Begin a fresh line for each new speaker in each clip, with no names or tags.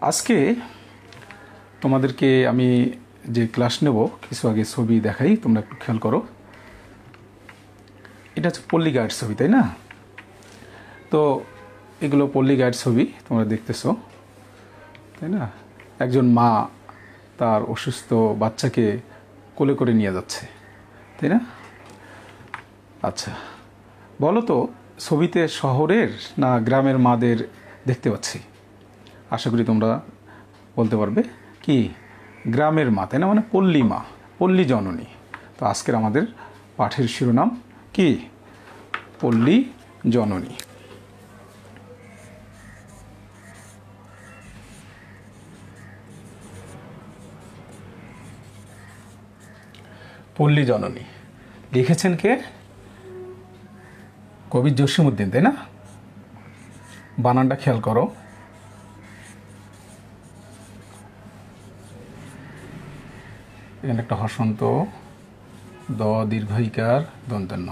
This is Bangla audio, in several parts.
আজকে তোমাদেরকে আমি যে ক্লাস নেব কিছু আগে ছবি দেখাই, তোমরা একটু খেয়াল করো। এটা হচ্ছে পল্লী গাইড ছবি, তাই না? তো এগুলো পল্লী গাইড ছবি তোমরা দেখতেছো, তাই না? একজন মা তার অসুস্থ বাচ্চাকে কোলে করে নিয়ে যাচ্ছে, তাই না? আচ্ছা, বলো তো ছবিতে শহরের না গ্রামের মাদের দেখতে পাচ্ছি? আশা করি তোমরা বলতে পারবে কি গ্রামের মা, তাই না? মানে পল্লী মা, পল্লী জননী। তো আজকের আমাদের পাঠের শিরোনাম কি? পল্লী জননী। পল্লী জননী লিখেছেন কে? কবি জসীমউদ্দিন, তাই না? বানানটা খেয়াল করো। এখানে একটা হসন্ত, দ দীর্ঘইকার দন্তেন্য।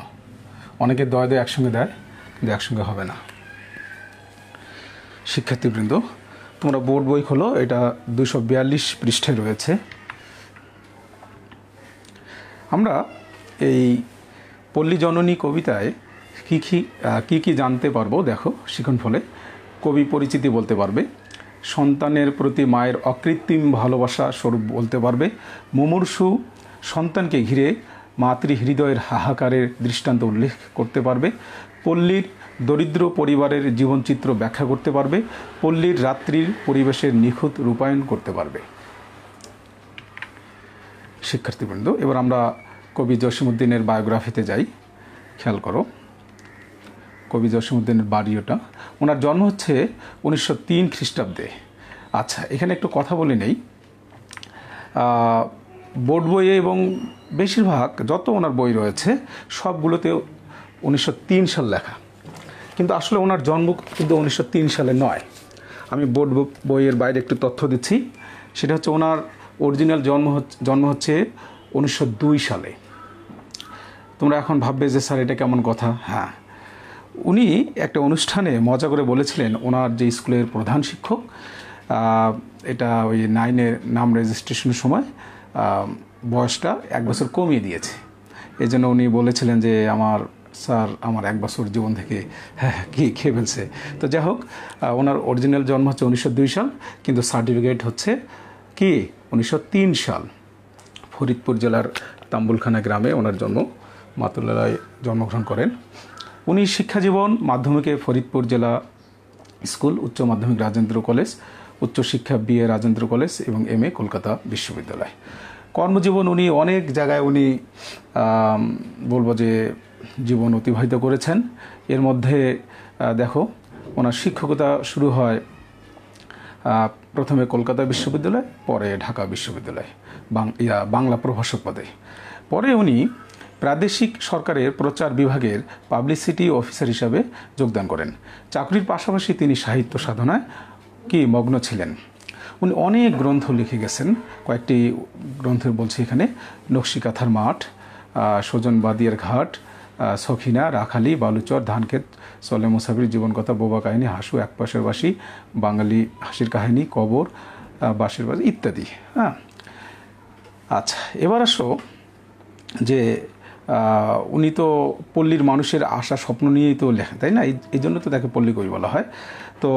অনেকে দয় দয় একসঙ্গে দেয়, কিন্তু একসঙ্গে হবে না। শিক্ষার্থীবৃন্দ, তোমরা বোর্ড বই খোলো, এটা 242 পৃষ্ঠায় রয়েছে। আমরা এই পল্লী জননী কবিতায় কি কি জানতে পারবো দেখো। শিখন ফলে কবি পরিচিতি বলতে পারবে, সন্তানের প্রতি মায়ের অকৃত্রিম ভালোবাসা স্বরূপ বলতে পারবে, মুমূর্ষু সন্তানকে ঘিরে মাতৃহৃদয়ের হাহাকারের দৃষ্টান্ত উল্লেখ করতে পারবে, পল্লীর দরিদ্র পরিবারের জীবনচিত্র ব্যাখ্যা করতে পারবে, পল্লীর রাত্রির পরিবেশের নিখুঁত রূপায়ণ করতে পারবে। শিক্ষার্থীবৃন্দ, এবার আমরা কবি জসীমউদ্দিনের বায়োগ্রাফিতে যাই। খেয়াল করো, কবি জসীমউদ্দিনের বাড়িটা, ওনার জন্ম হচ্ছে 1903 খ্রিস্টাব্দে। আচ্ছা, এখানে একটু কথা বলে নেই। বোর্ড বইয়ে এবং বেশিরভাগ যত ওনার বই রয়েছে সবগুলোতে 1903 সাল লেখা, কিন্তু আসলে ওনার জন্ম কিন্তু 1903 সালে নয়। আমি বোর্ড বইয়ের বাইরে একটু তথ্য দিচ্ছি। সেটা হচ্ছে ওনার অরিজিনাল জন্ম হচ্ছে 1902 সালে। তোমরা এখন ভাববে যে স্যার এটা কেমন কথা? হ্যাঁ, উনি একটা অনুষ্ঠানে মজা করে বলেছিলেন ওনার যে স্কুলের প্রধান শিক্ষক, এটা ওই 9-এর নাম রেজিস্ট্রেশনের সময় বয়সটা 1 বছর কমিয়ে দিয়েছে। এই জন্য উনি বলেছিলেন যে স্যার আমার 1 বছর জীবন থেকে কি খেয়ে ফেলছে। তো যাই হোক, ওনার অরিজিনাল জন্ম হচ্ছে 1902 সাল, কিন্তু সার্টিফিকেট হচ্ছে কি 1903 সাল। ফরিদপুর জেলার তাম্বুলখানা গ্রামে ওনার জন্ম। মাতুল্লায় জন্মগ্রহণ করেন উনি। শিক্ষাজীবন মাধ্যমিকে ফরিদপুর জেলা স্কুল, উচ্চ মাধ্যমিক রাজেন্দ্র কলেজ, উচ্চশিক্ষা BA রাজেন্দ্র কলেজ এবং MA কলকাতা বিশ্ববিদ্যালয়। কর্মজীবন উনি অনেক জায়গায় উনি বলবো যে জীবন অতিবাহিত করেছেন। এর মধ্যে দেখো, ওনার শিক্ষকতা শুরু হয় প্রথমে কলকাতা বিশ্ববিদ্যালয়, পরে ঢাকা বিশ্ববিদ্যালয় বাংলা প্রভাষক পদে। পরে উনি প্রাদেশিক সরকারের প্রচার বিভাগের পাবলিসিটি অফিসার হিসাবে যোগদান করেন। চাকরির পাশাপাশি তিনি সাহিত্য সাধনায় মগ্ন ছিলেন। উনি অনেক গ্রন্থ লিখে গেছেন। কয়েকটি গ্রন্থের বলছি এখানে: নকশিকাথার মাঠ, সজন বাদিয়ার ঘাট, সখিনা, রাখালি, বালুচর, ধানক্ষেত, সলে মুসাফির, জীবনকথা, বোবা কাহিনী, হাসু, একপাশের বাসী, বাঙালি হাসির কাহিনী, কবর, বাঁশের বাসী ইত্যাদি। হ্যাঁ, আচ্ছা, এবার আসো যে উনি তো পল্লীর মানুষের আশা স্বপ্ন নিয়েই তো লেখেন, তাই না? এই জন্য তো তাকে পল্লী কবি বলা হয়। তো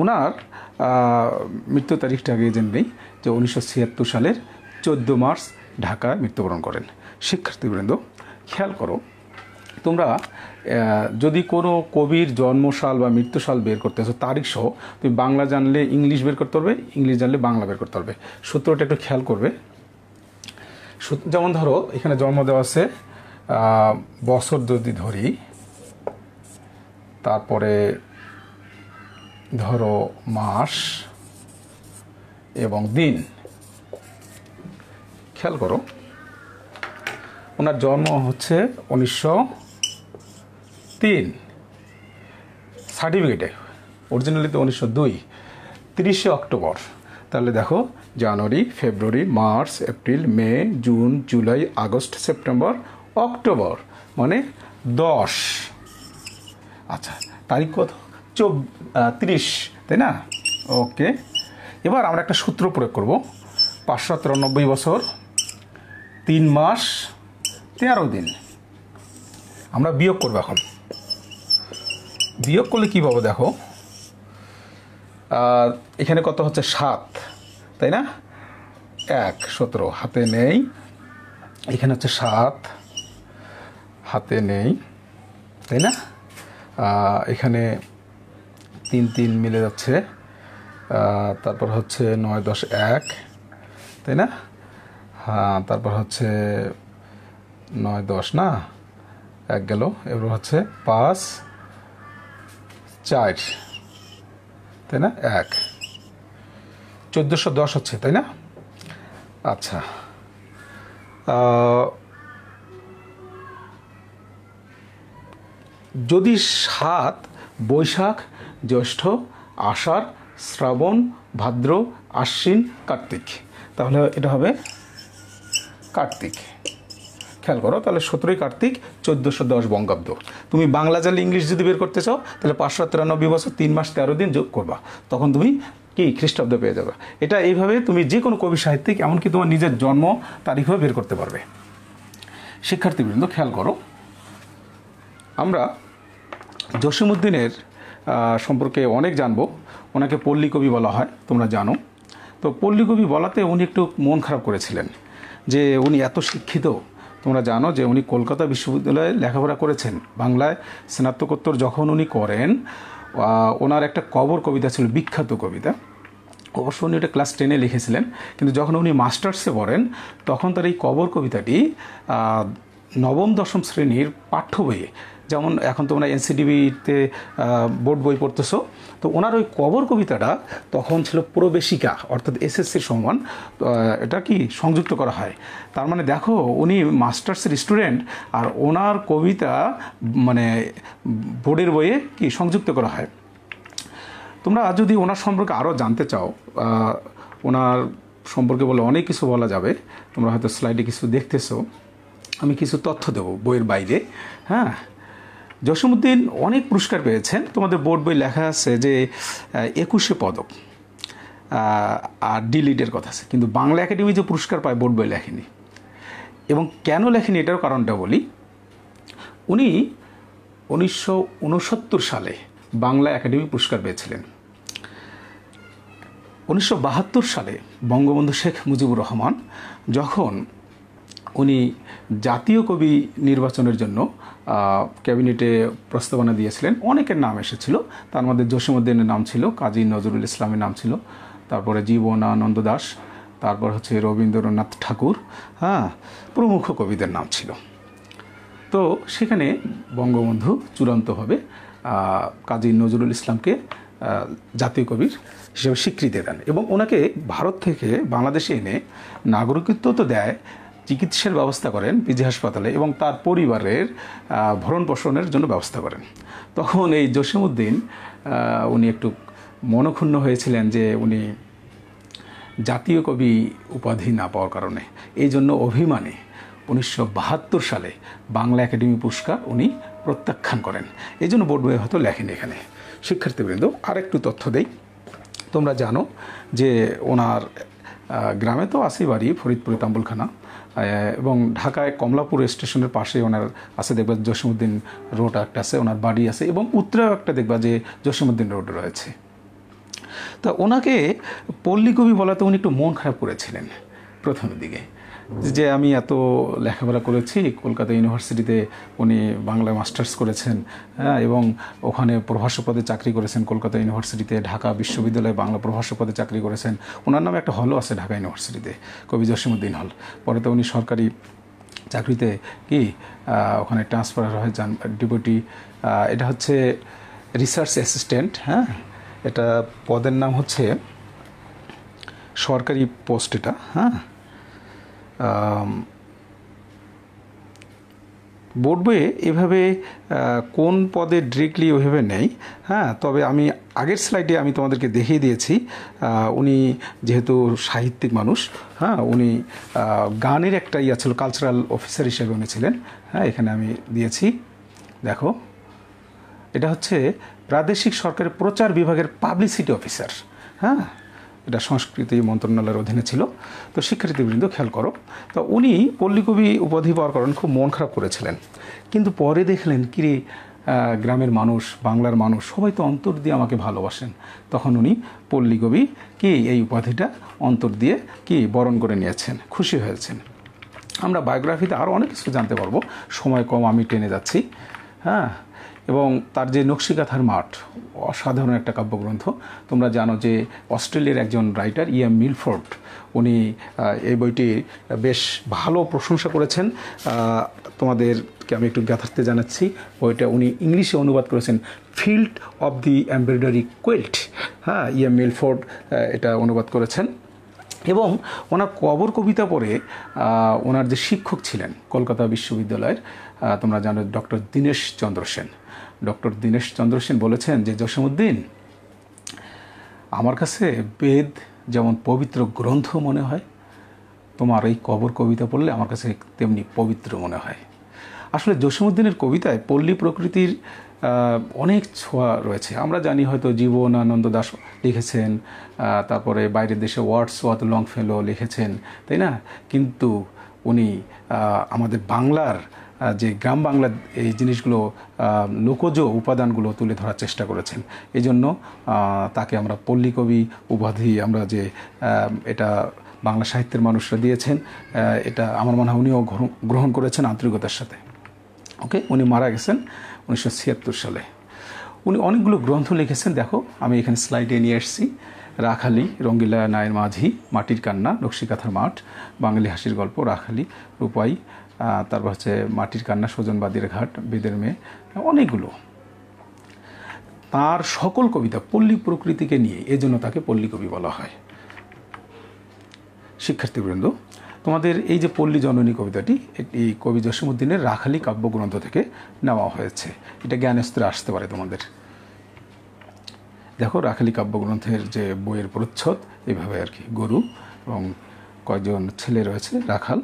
ওনার মৃত্যু তারিখটা আগে জেনে নেই, যে 1976 সালের 14 মার্চ ঢাকায় মৃত্যুবরণ করেন। শিক্ষার্থীবৃন্দ, খেয়াল করো, তোমরা যদি কোনো কবির জন্মসাল বা মৃত্যুসাল বের করতে আসো তারিখ সহ, তুমি বাংলা জানলে ইংলিশ বের করতে পারবে, ইংলিশ জানলে বাংলা বের করতে পারবে। সূত্রটা একটু খেয়াল করবে। যেমন ধরো, এখানে জন্ম দেওয়া আছে, বছর যদি ধরি, তারপরে ধরো মাস এবং দিন। খেয়াল করো, ওনার জন্ম হচ্ছে 1903, সার্টিফিকেটে অরিজিনালি তো 1902, 30 অক্টোবর। তাহলে দেখো, জানুয়ারি, ফেব্রুয়ারি, মার্চ, এপ্রিল, মে, জুন, জুলাই, আগস্ট, সেপ্টেম্বর, অক্টোবর, মানে 10। আচ্ছা, তারিখ কত? 30, তাই না? ওকে, এবার আমরা একটা সূত্র প্রয়োগ করব। 593 বছর 3 মাস 13 দিন। আমরা বিয়োগ করব। এখন বিয়োগ করলে কী পাবো দেখো, এখানে কত হচ্ছে 7, তাই না? 1 17 হাতে নেই, এখানে হচ্ছে 7 হাতে নেই, তাই না? এখানে 3 3 মিলে যাচ্ছে, তারপর হচ্ছে 9 10 1, তাই না? হ্যাঁ, তারপর হচ্ছে 9 10 না, 1 গেল, এবার হচ্ছে 5 4, তাই না? 1 1410 হচ্ছে, তাই না? আচ্ছা, যদি 7 বৈশাখ জ্যৈষ্ঠ আষাঢ় শ্রাবণ ভাদ্র আশ্বিন কার্তিক, তাহলে এটা হবে কার্তিক। খেয়াল করো, তাহলে 17ই কার্তিক 1410 বঙ্গাব্দ। তুমি বাংলা জানলে ইংলিশ যদি বের করতে চাও তাহলে 593 বছর 3 মাস 13 দিন যোগ করবা, তখন তুমি কি খ্রিস্টাব্দ পেয়ে যাবে। এটা এইভাবে তুমি যে কোনো কবি সাহিত্যিক, এমনকি তোমার নিজের জন্ম তারিখও বের করতে পারবে। শিক্ষার্থীবৃন্দ খেয়াল করো, আমরা জসীমউদ্দীনের সম্পর্কে অনেক জানবো। ওনাকে পল্লী কবি বলা হয়, তোমরা জানো। তো পল্লী কবি বলাতে উনি একটু মন খারাপ করেছিলেন যে উনি এত শিক্ষিত। তোমরা জানো যে উনি কলকাতা বিশ্ববিদ্যালয়ে লেখাপড়া করেছেন। বাংলায় স্নাতকোত্তর যখন উনি করেন, ওনার একটা কবর কবিতা ছিল, বিখ্যাত কবিতা। অবশ্য উনি এটা ক্লাস 10-এ লিখেছিলেন, কিন্তু যখন উনি মাস্টার্সে পড়েন তখন তার এই কবর কবিতাটি নবম দশম শ্রেণীর পাঠ্য বইয়ে, যেমন এখন তোমরা এনসিডিবিতে বোর্ড বই পড়তেছো, তো ওনার ওই কবর কবিতাটা তখন ছিল প্রবেশিকা, অর্থাৎ এসএসসির সমান এটা কি সংযুক্ত করা হয়। তার মানে দেখো, উনি মাস্টার্সের স্টুডেন্ট আর ওনার কবিতা মানে বোর্ডের বইয়ে কি সংযুক্ত করা হয়। তোমরা যদি ওনার সম্পর্কে আরও জানতে চাও, ওনার সম্পর্কে বলে অনেক কিছু বলা যাবে। তোমরা হয়তো স্লাইডে কিছু দেখতেছো, আমি কিছু তথ্য দেবো বইয়ের বাইরে। হ্যাঁ, জসীমউদ্দীন অনেক পুরস্কার পেয়েছেন। তোমাদের বোর্ড বই লেখা আছে যে 21 পদক আর ডিলিটের কথা আছে, কিন্তু বাংলা একাডেমি যে পুরস্কার পায় বোর্ড বই লেখেনি। এবং কেন লেখেনি এটার কারণটা বলি। উনি 1969 সালে বাংলা একাডেমি পুরস্কার পেয়েছিলেন। 1972 সালে বঙ্গবন্ধু শেখ মুজিবুর রহমান যখন উনি জাতীয় কবি নির্বাচনের জন্য ক্যাবিনেটে প্রস্তাবনা দিয়েছিলেন, অনেকের নাম এসেছিল। তার মধ্যে জসীমউদ্দীনের নাম ছিল, কাজী নজরুল ইসলামের নাম ছিল, তারপরে জীবনানন্দ দাশ, তারপর হচ্ছে রবীন্দ্রনাথ ঠাকুর, হ্যাঁ, প্রমুখ কবিদের নাম ছিল। তো সেখানে বঙ্গবন্ধু চূড়ান্তভাবে কাজী নজরুল ইসলামকে জাতীয় কবির হিসেবে স্বীকৃতি দেন এবং ওনাকে ভারত থেকে বাংলাদেশে এনে নাগরিকত্ব তো দেয়, চিকিৎসার ব্যবস্থা করেন পিজি হাসপাতালে এবং তার পরিবারের ভরণ পোষণের জন্য ব্যবস্থা করেন। তখন এই জসীমউদ্দীন উনি একটু মনক্ষুণ্ণ হয়েছিলেন যে উনি জাতীয় কবি উপাধি না পাওয়ার কারণে, এই জন্য অভিমানে 1972 সালে বাংলা একাডেমি পুরস্কার উনি প্রত্যাখ্যান করেন। এই জন্য বোর্ড বইয়ে হয়তো লেখেন। এখানে শিক্ষার্থীবৃন্দ আরেকটু তথ্য দেই। তোমরা জানো যে ওনার গ্রামে তো আছে বাড়ি, ফরিদপুরে তাম্বুলখানা, এবং ঢাকায় কমলাপুর স্টেশনের পাশে ওনার আছে, দেখবা জসীমউদ্দীন রোড একটা আছে, ওনার বাড়ি আছে, এবং উত্তরাও একটা দেখবা যে জসীমউদ্দীন রোড রয়েছে। তা ওনাকে পল্লী কবি বলাতে উনি একটু মন খারাপ করেছিলেন প্রথমের দিকে, যে আমি এত লেখাপড়া করেছি, কলকাতা ইউনিভার্সিটিতে উনি বাংলা মাস্টার্স করেছেন, হ্যাঁ, এবং ওখানে প্রভাষক পদে চাকরি করেছেন কলকাতা ইউনিভার্সিটিতে, ঢাকা বিশ্ববিদ্যালয়ে বাংলা প্রভাষক পদে চাকরি করেছেন। ওনার নামে একটা হলও আছে ঢাকা ইউনিভার্সিটিতে, কবি জসীমউদ্দীন হল। পরে তো উনি সরকারি চাকরিতে কি ওখানে ট্রান্সফার হয়ে যান, ডেপুটি, এটা হচ্ছে রিসার্চ অ্যাসিস্ট্যান্ট। হ্যাঁ, এটা পদের নাম হচ্ছে সরকারি পোস্ট এটা। হ্যাঁ, বোর্ড বইয়ে এভাবে কোন পদে ডিরেক্টলি ওইভাবে নেই। হ্যাঁ, তবে আমি আগের স্লাইডে আমি তোমাদেরকে দেখিয়ে দিয়েছি, উনি যেহেতু সাহিত্যিক মানুষ, হ্যাঁ, উনি গানের একটা ইয়া ছিল, কালচারাল অফিসার হিসেবে উনি ছিলেন। হ্যাঁ, এখানে আমি দিয়েছি, দেখো, এটা হচ্ছে প্রাদেশিক সরকারের প্রচার বিভাগের পাবলিসিটি অফিসার। হ্যাঁ, এটা সংস্কৃতি মন্ত্রণালয়ের অধীনে ছিল। তো শিক্ষার্থীবৃন্দ খেয়াল করো, তো উনি পল্লীকবি উপাধি পাওয়ার কারণে খুব মন খারাপ করেছিলেন, কিন্তু পরে দেখলেন কিরে গ্রামের মানুষ, বাংলার মানুষ সবাই তো অন্তর দিয়ে আমাকে ভালোবাসেন, তখন উনি পল্লীকবি কি এই উপাধিটা অন্তর দিয়ে কি বরণ করে নিয়েছেন, খুশি হয়েছেন। আমরা বায়োগ্রাফিতে আরও অনেক কিছু জানতে পারবো, সময় কম, আমি টেনে যাচ্ছি। হ্যাঁ, এবং তার যে নকশিকাঁথার মাঠ, অসাধারণ একটা কাব্যগ্রন্থ। তোমরা জানো যে অস্ট্রেলিয়ার একজন রাইটার ইএম মিলফোর্ড, উনি এই বইটি বেশ ভালো প্রশংসা করেছেন। তোমাদেরকে আমি একটু জ্ঞাতার্থে জানাচ্ছি, বইটা উনি ইংলিশে অনুবাদ করেছেন, ফিল্ড অফ দি এমব্রয়ডারি কোয়েল্ট। হ্যাঁ, ইএম মিলফোর্ড এটা অনুবাদ করেছেন। এবং ওনার কবর কবিতা পড়ে ওনার যে শিক্ষক ছিলেন কলকাতা বিশ্ববিদ্যালয়ের, তোমরা জানো ডক্টর দীনেশ চন্দ্র সেন, ডক্টর দীনেশ চন্দ্র সেন বলেছেন যে জসীমউদ্দিন, আমার কাছে বেদ যেমন পবিত্র গ্রন্থ মনে হয়, তোমার এই কবর কবিতা পড়লে আমার কাছে তেমনি পবিত্র মনে হয়। আসলে জসীমউদ্দিনের কবিতায় পল্লী প্রকৃতির অনেক ছোঁয়া রয়েছে। আমরা জানি হয়তো জীবনানন্দ দাশ লিখেছেন, তারপরে বাইরের দেশে ওয়ার্ডসওয়ার্থ লংফেলো লিখেছেন, তাই না? কিন্তু উনি আমাদের বাংলার যে গ্রাম বাংলার এই জিনিসগুলো, লোকজ উপাদানগুলো তুলে ধরার চেষ্টা করেছেন। এই জন্য তাকে আমরা পল্লীকবি উপাধি আমরা যে এটা বাংলা সাহিত্যের মানুষরা দিয়েছেন, এটা আমার মনে হয় উনিও গ্রহণ করেছেন আন্তরিকতার সাথে। ওকে, উনি মারা গেছেন 1976 সালে। উনি অনেকগুলো গ্রন্থ লিখেছেন, দেখো আমি এখানে স্লাইডে নিয়ে এসেছি। রাখালি, রঙ্গিলা নায়ের মাঝি, মাটির কান্না, নকশিকাঁথার মাঠ, বাঙালি হাসির গল্প, রাখালি, রূপাই, তারপর হচ্ছে মাটির কান্না, সজনবাদীর ঘাট, বেদের মেয়ে, অনেকগুলো। তার সকল কবিতা পল্লী প্রকৃতিকে নিয়ে, এজন্য তাকে পল্লীকবি বলা হয়। শিক্ষার্থীবৃন্দ, তোমাদের এই যে পল্লী জননী কবিতাটি, এটি কবি জসীমউদ্দিনের রাখালি কাব্যগ্রন্থ থেকে নেওয়া হয়েছে। এটা জ্ঞানস্ত্রে আসতে পারে তোমাদের। দেখো রাখালি কাব্যগ্রন্থের যে বইয়ের প্রচ্ছদ এইভাবে আর কি, গরু এবং কয়েকজন ছেলে রয়েছে রাখাল।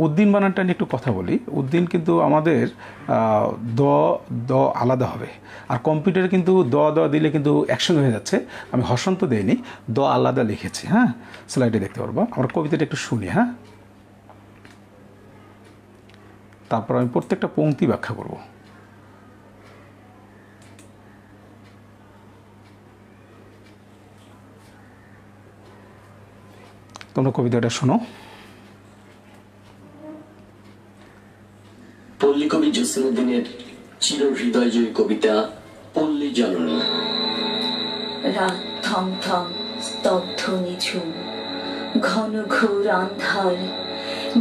উদ্দিন বানানটা নিয়ে একটু কথা বলি। উদ্দিন কিন্তু আমাদের দ দ আলাদা হবে, আর কম্পিউটারে কিন্তু দ দ দিলে কিন্তু একসঙ্গে হয়ে যাচ্ছে। আমি হসন্ত দেইনি, দ আলাদা লিখেছি। হ্যাঁ, স্লাইডে দেখতে পারবো। আমরা কবিতাটা একটু শুনি। হ্যাঁ, তারপর আমি প্রত্যেকটা পংক্তি ব্যাখ্যা করব। তোমরা কবিতাটা শোনো।
পল্লীকবি জসীমউদ্দিনের চির হৃদয়জয়ী কবিতা পল্লী জননী।
রাত থম থম, স্তব্ধ নিঝুম, ঘন ঘোর আন্ধার,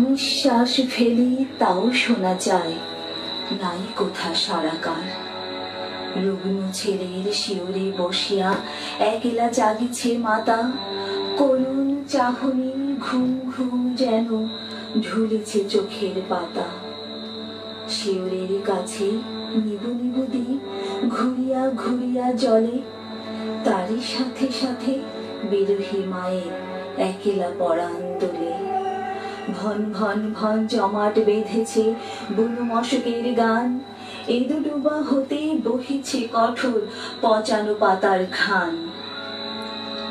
নিঃশ্বাস ফেলি তাও শোনা যায় নাই কোথা সারাকার। রুগ্ন ছেলের শিওরে বসিয়া একলা জাগিছে মাতা, করুণ চাহনি ঘুম ঘুম যেন ঢুলেছে চোখের পাতা। শিওরের কাছে নিবু নিবু দ্বীপ ঘুরিয়া ঘুরিয়া জলে, তারই সাথে সাথে বিরহী মায়ের একলা পরাণ দোলে। ভন ভন ভন জমাট বেঁধেছে বুনো মশকের গান, এদো ডুবা হতে বহিছে কঠোর পচানো পাতার ঘ্রাণ।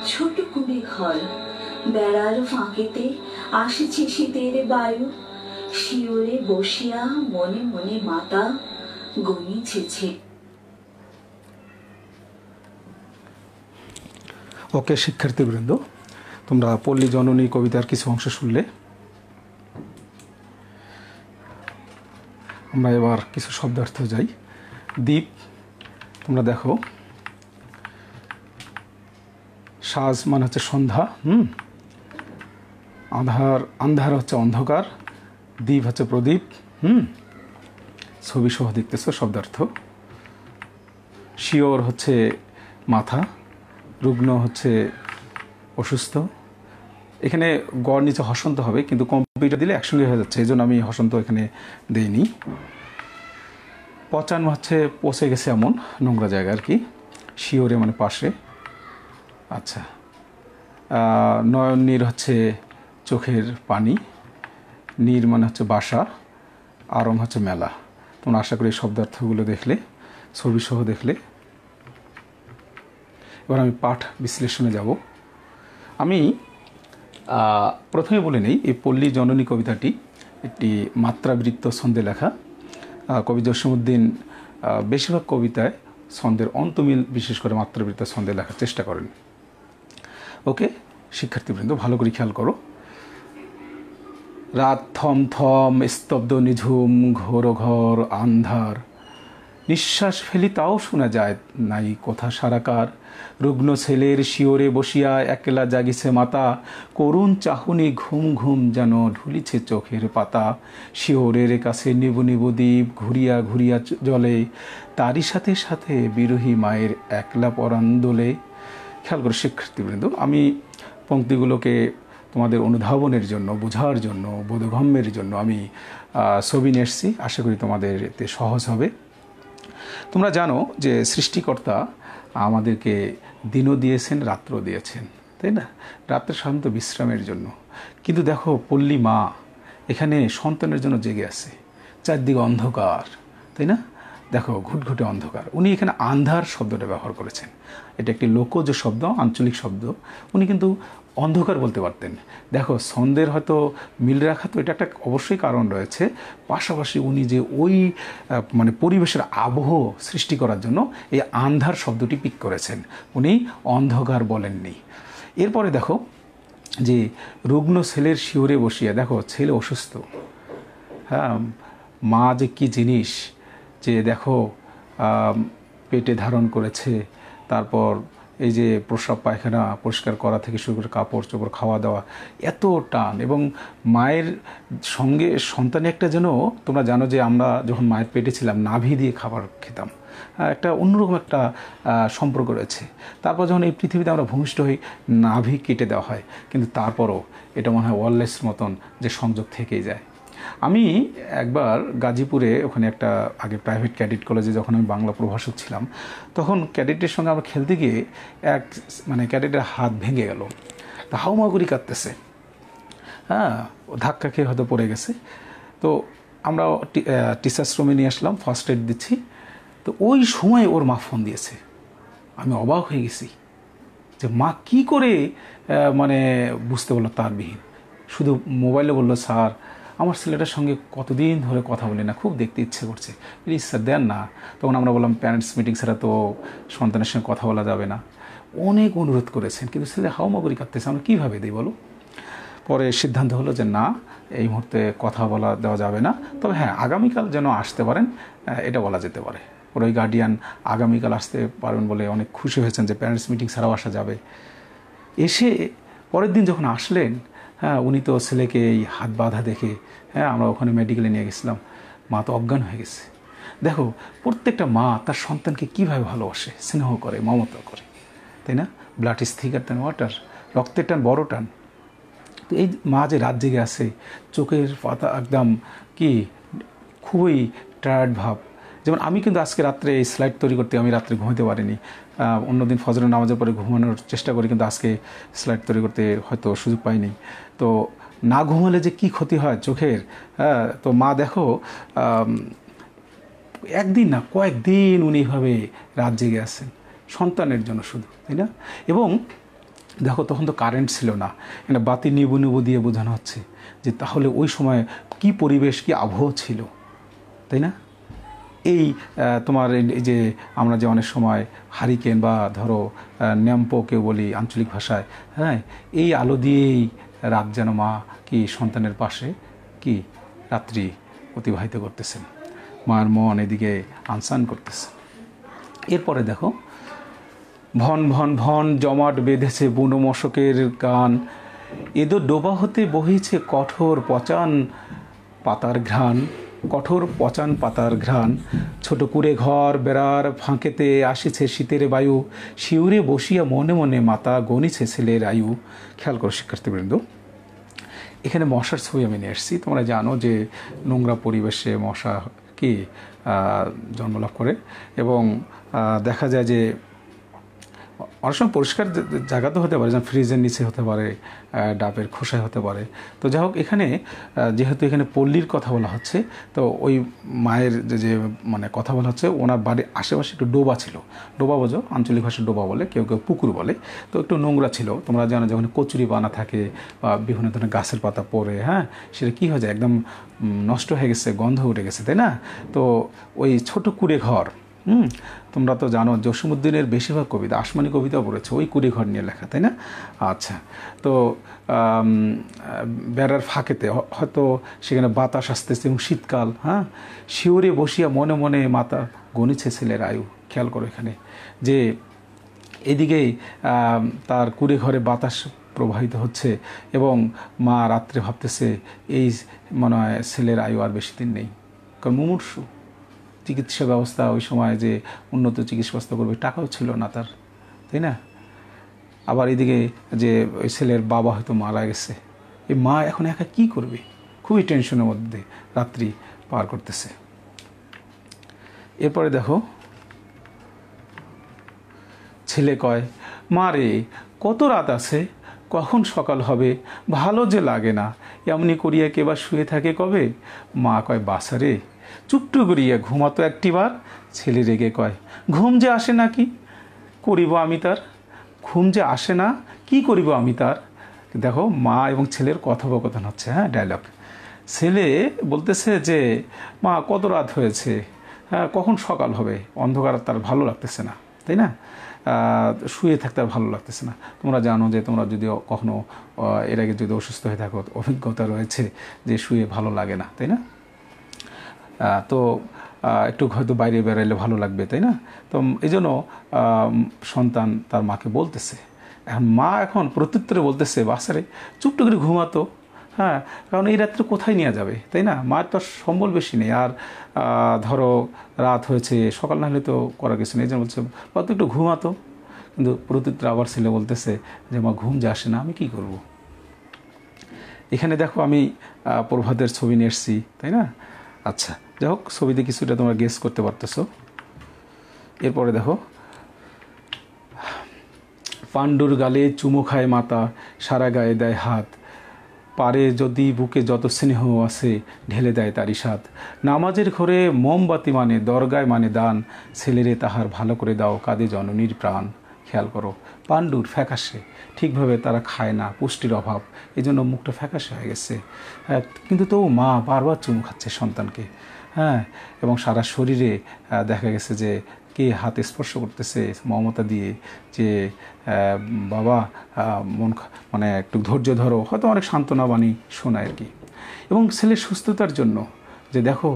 ছোট কুড়ি ঘর, বেড়ার ফাঁকেতে আসিছে শীতের বায়ু, শিওরে বসিয়া মনে মনে মাতা গনিছেছে।
ওকে শিক্ষার্থীবৃন্দ, তোমরা পল্লী জননী কবিতার কিছু অংশ শুনলে। আমরা এবার কিছু শব্দার্থ যাই। দ্বীপ, তোমরা দেখো, সাজ মানে হচ্ছে সন্ধ্যা, আন্ধার হচ্ছে অন্ধকার, দ্বীপ হচ্ছে প্রদীপ। ছবি সহ দেখতেছ শব্দার্থ। শিওর হচ্ছে মাথা, রুগ্ন হচ্ছে অসুস্থ। এখানে গড় নিচে হসন্ত হবে, কিন্তু কম্পিউটার দিলে একসঙ্গে হয়ে যাচ্ছে, এই জন্য আমি হসন্ত এখানে দেইনি। পচান হচ্ছে পচে গেছে এমন নোংরা জায়গা আর কি। শিওরে মানে পাশে। আচ্ছা, নয়ন নীর হচ্ছে চোখের পানি, নীর মানে হচ্ছে বাসা, আরং হচ্ছে মেলা। তোমরা আশা করি শব্দার্থগুলো দেখলে, ছবি সহ দেখলে। এবার আমি পাঠ বিশ্লেষণে যাব। আমি প্রথমে বলে নেই, এই পল্লী জননী কবিতাটি একটি মাত্রাবৃত্ত ছন্দে লেখা। কবি জসীমউদ্দিন বেশিরভাগ কবিতায় ছন্দের অন্তমিল বিশেষ করে মাত্রাবৃত্ত ছন্দে লেখার চেষ্টা করেন। ওকে শিক্ষার্থীবৃন্দ, ভালো করে খেয়াল করো। রাত থম থম, স্তব্ধ নিঝুম, ঘোর ঘর আন্ধার, নিঃশ্বাস ফেলি তাও শোনা যায় নাই কথা সারাকার। রুগ্ন ছেলের শিওরে বসিয়া একলা জাগিছে মাতা, করুণ চাহুনি ঘুম ঘুম যেন ঢুলিছে চোখের পাতা। শিওরের কাছে নিবু নিবু দ্বীপ ঘুরিয়া ঘুরিয়া জলে, তারই সাথে সাথে বিরহী মায়ের একলা পরাণ দোলে। খেয়াল করে শিক্ষার্থীবৃন্দ, আমি পংক্তিগুলোকে তোমাদের অনুধাবনের জন্য, বোঝার জন্য, বোধগম্যের জন্য আমি ছবি নিয়ে এসেছি। আশা করি তোমাদের এতে সহজ হবে। তোমরা জানো যে সৃষ্টিকর্তা আমাদেরকে দিনও দিয়েছেন, রাত্রও দিয়েছেন, তাই না? রাত্রে সাধারণত বিশ্রামের জন্য, কিন্তু দেখো পল্লী মা এখানে সন্তানের জন্য জেগে আছে। চারদিকে অন্ধকার, তাই না? দেখো ঘুটঘুটে অন্ধকার। উনি এখানে আন্ধার শব্দটা ব্যবহার করেছেন। এটা একটি লোকজ শব্দ, আঞ্চলিক শব্দ। উনি কিন্তু অন্ধকার বলতে পারতেন। দেখো ছন্দের হয়তো মিল রাখা, তো এটা একটা অবশ্যই কারণ রয়েছে। পাশাপাশি উনি যে ওই মানে পরিবেশের আবহ সৃষ্টি করার জন্য এই আন্ধার শব্দটি পিক করেছেন, উনি অন্ধকার বলেননি। এরপরে দেখো যে রুগ্ন ছেলের শিওরে বসিয়া, দেখো ছেলে অসুস্থ, হ্যাঁ, মা যে কী জিনিস, যে দেখো পেটে ধারণ করেছে, তারপর এই যে প্রস্রাব পায়খানা পরিষ্কার করা থেকে শুরু করে কাপড় চোপড়, খাওয়া দাওয়া, এত টান। এবং মায়ের সঙ্গে সন্তানের একটা যেন, তোমরা জানো যে আমরা যখন মায়ের পেটে ছিলাম নাভি দিয়ে খাবার খেতাম, একটা অন্যরকম একটা সম্পর্ক রয়েছে। তারপর যখন এই পৃথিবীতে আমরা ভূমিষ্ঠ হই, নাভি কেটে দেওয়া হয়, কিন্তু তারপরও এটা মনে হয় ওয়ারলেস মতন যে সংযোগ থেকেই যায়। আমি একবার গাজীপুরে, ওখানে একটা আগে প্রাইভেট ক্যাডেট কলেজে যখন আমি বাংলা প্রভাষক ছিলাম, তখন ক্যাডেটের সঙ্গে আমরা খেলতে গিয়ে এক মানে ক্যাডেটের হাত ভেঙে গেল। তা হাউমাগুড়ি কাঁদতেছে, হ্যাঁ, ধাক্কা খেয়ে হয়তো পড়ে গেছে। তো আমরা টিচার্স রুমে নিয়ে আসলাম, ফার্স্ট এড দিচ্ছি। তো ওই সময় ওর মা ফোন দিয়েছে। আমি অবাক হয়ে গেছি যে মা কি করে মানে বুঝতে বললো তারবিহীন। শুধু মোবাইলে বললো, স্যার আমার ছেলেটার সঙ্গে কতদিন ধরে কথা বলি না, খুব দেখতে ইচ্ছে করছে, প্লিজ স্যার দেন না। তখন আমরা বললাম প্যারেন্টস মিটিং ছাড়া তো সন্তানের সঙ্গে কথা বলা যাবে না। অনেক অনুরোধ করেছেন, কিন্তু ছেলে হাউমাগুড়ি কাঁদতেছে, আমরা কীভাবে দিই বলো? পরে সিদ্ধান্ত হলো যে না, এই মুহূর্তে কথা বলা দেওয়া যাবে না, তবে হ্যাঁ আগামীকাল যেন আসতে পারেন এটা বলা যেতে পারে। ওর ওই গার্ডিয়ান আগামীকাল আসতে পারবেন বলে অনেক খুশি হয়েছেন যে প্যারেন্টস মিটিং ছাড়াও আসা যাবে। এসে পরের দিন যখন আসলেন, হ্যাঁ, উনি তো ছেলেকে এই হাত বাঁধা দেখে, হ্যাঁ, আমরা ওখানে মেডিকেলে নিয়ে গেছিলাম, মা তো অজ্ঞান হয়ে গেছে। দেখো প্রত্যেকটা মা তার সন্তানকে কীভাবে ভালোবাসে, স্নেহ করে, মমতা করে, তাই না? ব্লাড ইজ থিকার দ্যান ওয়াটার, রক্তের টান বড় টান। তো এই মা যে রাত জেগে আছে, চোখের পাতা একদম কি খুবই টায়ার্ড ভাব। যেমন আমি কিন্তু আজকে রাত্রে এই স্লাইড তৈরি করতে আমি রাত্রে ঘুমাতে পারিনি। অন্যদিন ফজরের নামাজের পরে ঘুমানোর চেষ্টা করি, কিন্তু আজকে স্লাইড তৈরি করতে হয়তো সুযোগ পাইনি। তো না ঘুমালে যে কি ক্ষতি হয় চোখের, হ্যাঁ। তো মা দেখো একদিন না কয়েকদিন উনি এভাবে রাত জেগে আছেন সন্তানের জন্য শুধু, তাই না? এবং দেখো তখন তো কারেন্ট ছিল না, এটা বাতি নিবু নিবু দিয়ে বোঝানো হচ্ছে যে তাহলে ওই সময় কি পরিবেশ, কি আবহাওয়া ছিল, তাই না? এই তোমার এই যে আমরা যে অনেক সময় হারিকেন বা ধরো ন্যাম্পো কেউ বলি আঞ্চলিক ভাষায়, হ্যাঁ, এই আলো দিয়েই রাত যেন মা কি সন্তানের পাশে কি রাত্রি অতিবাহিত করতেছেন, মার মন এদিকে আনসান করতেছে। এরপরে দেখো ভন ভন ভন জমাট বেঁধেছে বুনো মশকের গান, এদো ডোবা হতে বহিছে কঠোর পচান পাতার ঘ্রাণ, কঠোর পচান পাতার ঘ্রাণ। ছোট কুড়ে ঘর বেড়ার ফাঁকেতে আসিছে শীতের বায়ু, শিউরে বসিয়া মনে মনে মাতা গণিছে ছেলের আয়ু। খেয়াল করো শিক্ষার্থীবৃন্দ, এখানে মশার ছবি আমি নিয়ে এসেছি। তোমরা জানো যে নোংরা পরিবেশে মশা কি জন্মলাভ করে, এবং দেখা যায় যে অনেক সময় পরিষ্কার জায়গাতে হতে পারে, যেমন ফ্রিজের নিচে হতে পারে, ডাবের খোসায় হতে পারে। তো যাই হোক, এখানে যেহেতু এখানে পল্লীর কথা বলা হচ্ছে, তো ওই মায়ের যে মানে কথা বলা হচ্ছে, ওনার বাড়ির আশেপাশে একটু ডোবা ছিল। ডোবা বোঝো, আঞ্চলিক ভাষায় ডোবা বলে, কেউ কেউ পুকুর বলে। তো একটু নোংরা ছিল। তোমরা জানো যখন কচুরি বানা থাকে বা বিভিন্ন ধরনের গাছের পাতা পড়ে, হ্যাঁ, সেটা কী হয়ে যায়, একদম নষ্ট হয়ে গেছে, গন্ধ উঠে গেছে, তাই না? তো ওই ছোট কুড়ে ঘর, তোমরা তো জানো জসীমউদ্দীনের বেশিরভাগ কবিতা, আসমানি কবিতাও পড়েছে ওই কুড়ে ঘর নিয়ে লেখা, তাই না? আচ্ছা, তো বেড়ার ফাঁকেতে হয়তো সেখানে বাতাস আসতেছে এবং শীতকাল, হ্যাঁ, শিউরে বসিয়া মনে মনে মাতা গণিছে ছেলের আয়ু। খেয়াল করো এখানে যে এদিকেই তার কুড়ে ঘরে বাতাস প্রবাহিত হচ্ছে এবং মা রাত্রে ভাবতেছে এই মনে হয় ছেলের আয়ু আর বেশি দিন নেই, কারণ মুমূর্ষু। চিকিৎসা ব্যবস্থা ওই সময় যে উন্নত চিকিৎসা ব্যবস্থা করবে টাকাও ছিল না তার, তাই না? আবার এদিকে যে ওই ছেলের বাবা হয়তো মারা গেছে, এই মা এখন একা কী করবে, খুবই টেনশনের মধ্যে রাত্রি পার করতেছে। এরপরে দেখো ছেলে কয়, মা রে কত রাত আছে, কখন সকাল হবে, ভালো যে লাগে না, এমনি করিয়া কেবা শুয়ে থাকে কবে। মা কয়, বাসারে চুপটু করিয়া ঘুমাতো একটিবার। ছেলে রেগে কয়, ঘুম যে আসে না কি করিব আমি তার, ঘুম যে আসে না কি করিব আমি তার। দেখো মা এবং ছেলের কথোপকথন হচ্ছে, হ্যাঁ, ডায়লগ। ছেলে বলতেছে যে মা কত রাত হয়েছে, হ্যাঁ, কখন সকাল হবে, অন্ধকার তার ভালো লাগতেছে না, তাই না? শুয়ে থাকতে আর ভালো লাগতেছে না। তোমরা জানো যে তোমরা যদি কখনো এর আগে যদি অসুস্থ হয়ে থাকো, অভিজ্ঞতা রয়েছে যে শুয়ে ভালো লাগে না, তাই না? তো একটু হয়তো বাইরে বেরাইলে ভালো লাগবে, তাই না? তো এই জন্য সন্তান তার মাকে বলতেছে। এখন মা এখন প্রত্যুত্তরে বলতেছে, বাসারে চুপটু করে ঘুমাতো, হ্যাঁ, কারণ এই রাত্রে কোথায় নিয়ে যাবে, তাই না? মার তো সম্বল বেশি নেই, আর ধরো রাত হয়েছে, সকাল না হলে তো করার কিছু নেই। এই জন্য বলছে বা তো একটু ঘুমাতো। কিন্তু প্রত্যুত্তরে আবার ছেলে বলতেছে যে মা ঘুম যে আসে না, আমি কী করব। এখানে দেখো আমি প্রভাতের ছবি নিয়ে এসেছি, তাই না? আচ্ছা, যাই হোক, ছবিতে কিছুটা তোমরা গেস করতে পারতেছো। এরপরে দেখো, পাণ্ডুর গালে চুমু খায় মাতা, সারা গায়ে দেয় হাত, পারে যদি বুকে যত স্নেহ আছে ঢেলে দেয় তারই স্বাদ। নামাজের ঘরে মোমবাতি মানে দরগায় মানে দান, ছেলেরে তাহার ভালো করে দাও কাঁদে জননীর প্রাণ। খেয়াল করো, পাণ্ডুর ফ্যাকাশে, ঠিকভাবে তারা খায় না, পুষ্টির অভাব, এই জন্য মুখটা ফ্যাকাশে হয়ে গেছে। কিন্তু তবু মা বারবার চুমু খাচ্ছে সন্তানকে, হ্যাঁ, এবং সারা শরীরে দেখা গেছে যে কে হাতে স্পর্শ করতেছে মমতা দিয়ে, যে বাবা মানে একটু ধৈর্য ধরো, হয়তো অনেক সান্ত্বনা বাণী শোনায় আর কি। এবং ছেলের সুস্থতার জন্য যে দেখো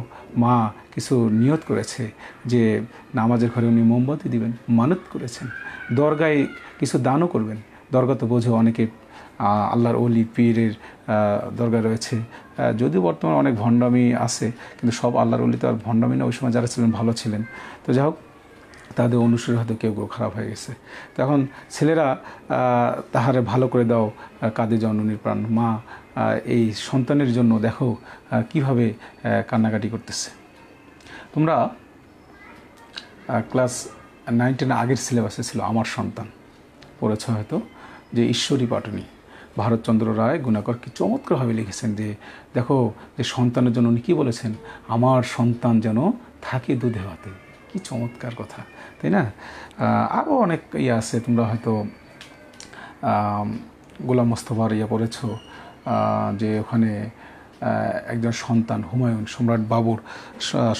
মা কিছু নিয়ত করেছে যে নামাজের ঘরে উনি মোমবাতি দিবেন, মানত করেছেন, দরগায় কিছু দানও করবেন। দরগা তো বোঝো অনেকে আল্লাহর ওলি পীরের দরগা রয়েছে, যদিও বর্তমানে অনেক ভণ্ডামি আছে, কিন্তু সব আল্লাহর ওলি তো আর ভণ্ডামি না, ওই সময় যারা ছিলেন ভালো ছিলেন। তো যাই হোক, তাদের অনুসারী হয়তো কেউ কেউ খারাপ হয়ে গেছে। তো এখন ছেলেরা তাহারে ভালো করে দাও কাঁদে জননীর প্রাণ। মা এই সন্তানের জন্য দেখো কিভাবে কান্নাকাটি করতেছে। তোমরা ক্লাস 9-10 আগের সিলেবাসে ছিল আমার সন্তান, পড়েছ হয়তো, যে ঈশ্বরী পাটনি ভারতচন্দ্র রায় গুণাকর কি চমৎকারভাবে লিখেছেন যে দেখো যে সন্তানের জন্য উনি কী বলেছেন, আমার সন্তান যেন থাকে দুধে ভাতে। কি চমৎকার কথা, তাই না? আরও অনেক ইয়ে আছে, তোমরা হয়তো গোলাম মোস্তফার পড়েছ, যে ওখানে একজন সন্তান হুমায়ুন সম্রাট বাবুর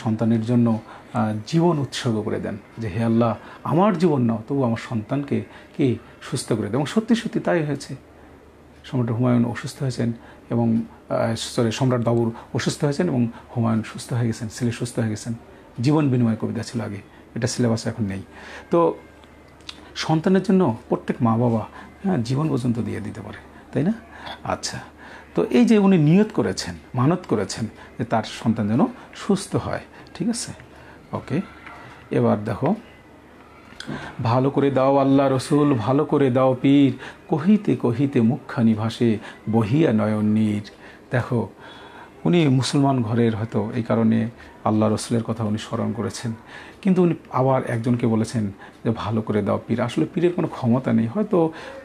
সন্তানের জন্য জীবন উৎসর্গ করে দেন, যে হে আল্লাহ আমার জীবন নাও, তবু আমার সন্তানকে কি সুস্থ করে দেন। এবং সত্যি সত্যি তাই হয়েছে। সম্রাট হুমায়ুন অসুস্থ হয়েছেন এবং সম্রাট বাবুর অসুস্থ হয়েছেন এবং হুমায়ুন সুস্থ হয়ে গেছেন, ছেলে সুস্থ হয়ে গেছেন। জীবন বিনিময় কবিতা ছিল আগে, এটা সিলেবাসে এখন নেই। তো সন্তানের জন্য প্রত্যেক মা বাবা জীবন পর্যন্ত দিয়ে দিতে পারে, তাই না? আচ্ছা, তো এই যে উনি নিয়ত করেছেন, মানত করেছেন যে তার সন্তান যেন সুস্থ হয়, ঠিক আছে? ওকে, এবার দেখো, ভালো করে দাও আল্লাহ রসুল, ভালো করে দাও পীর, কহিতে কহিতে মুখখানি ভাসে বহিয়া নয়ন নীর। দেখো উনি মুসলমান ঘরের হয়তো, এই কারণে আল্লাহ রসুলের কথা উনি স্মরণ করেছেন। কিন্তু উনি আবার একজনকে বলেছেন যে ভালো করে দাও পীর। আসলে পীরের কোনো ক্ষমতা নেই, হয়তো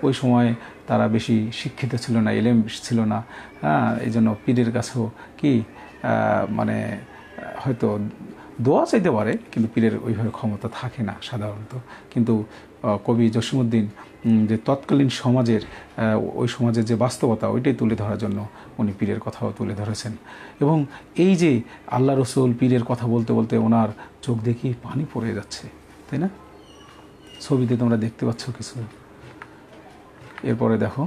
ওই সময় তারা বেশি শিক্ষিত ছিল না, এলেম ছিল না, হ্যাঁ, এই জন্য পীরের কাছেও কি মানে হয়তো দোয়া চাইতে পারে, কিন্তু পীরের ওইভাবে ক্ষমতা থাকে না সাধারণত। কিন্তু কবি জসিমউদ্দিন যে তৎকালীন সমাজের ওই সমাজের যে বাস্তবতা ওইটাই তুলে ধরার জন্য উনি পীরের কথাও তুলে ধরেছেন। এবং এই যে আল্লাহ রসুল পীরের কথা বলতে বলতে ওনার চোখ দেখি পানি পড়ে যাচ্ছে, তাই না? ছবিতে তোমরা দেখতে পাচ্ছ কিছু। এরপরে দেখো,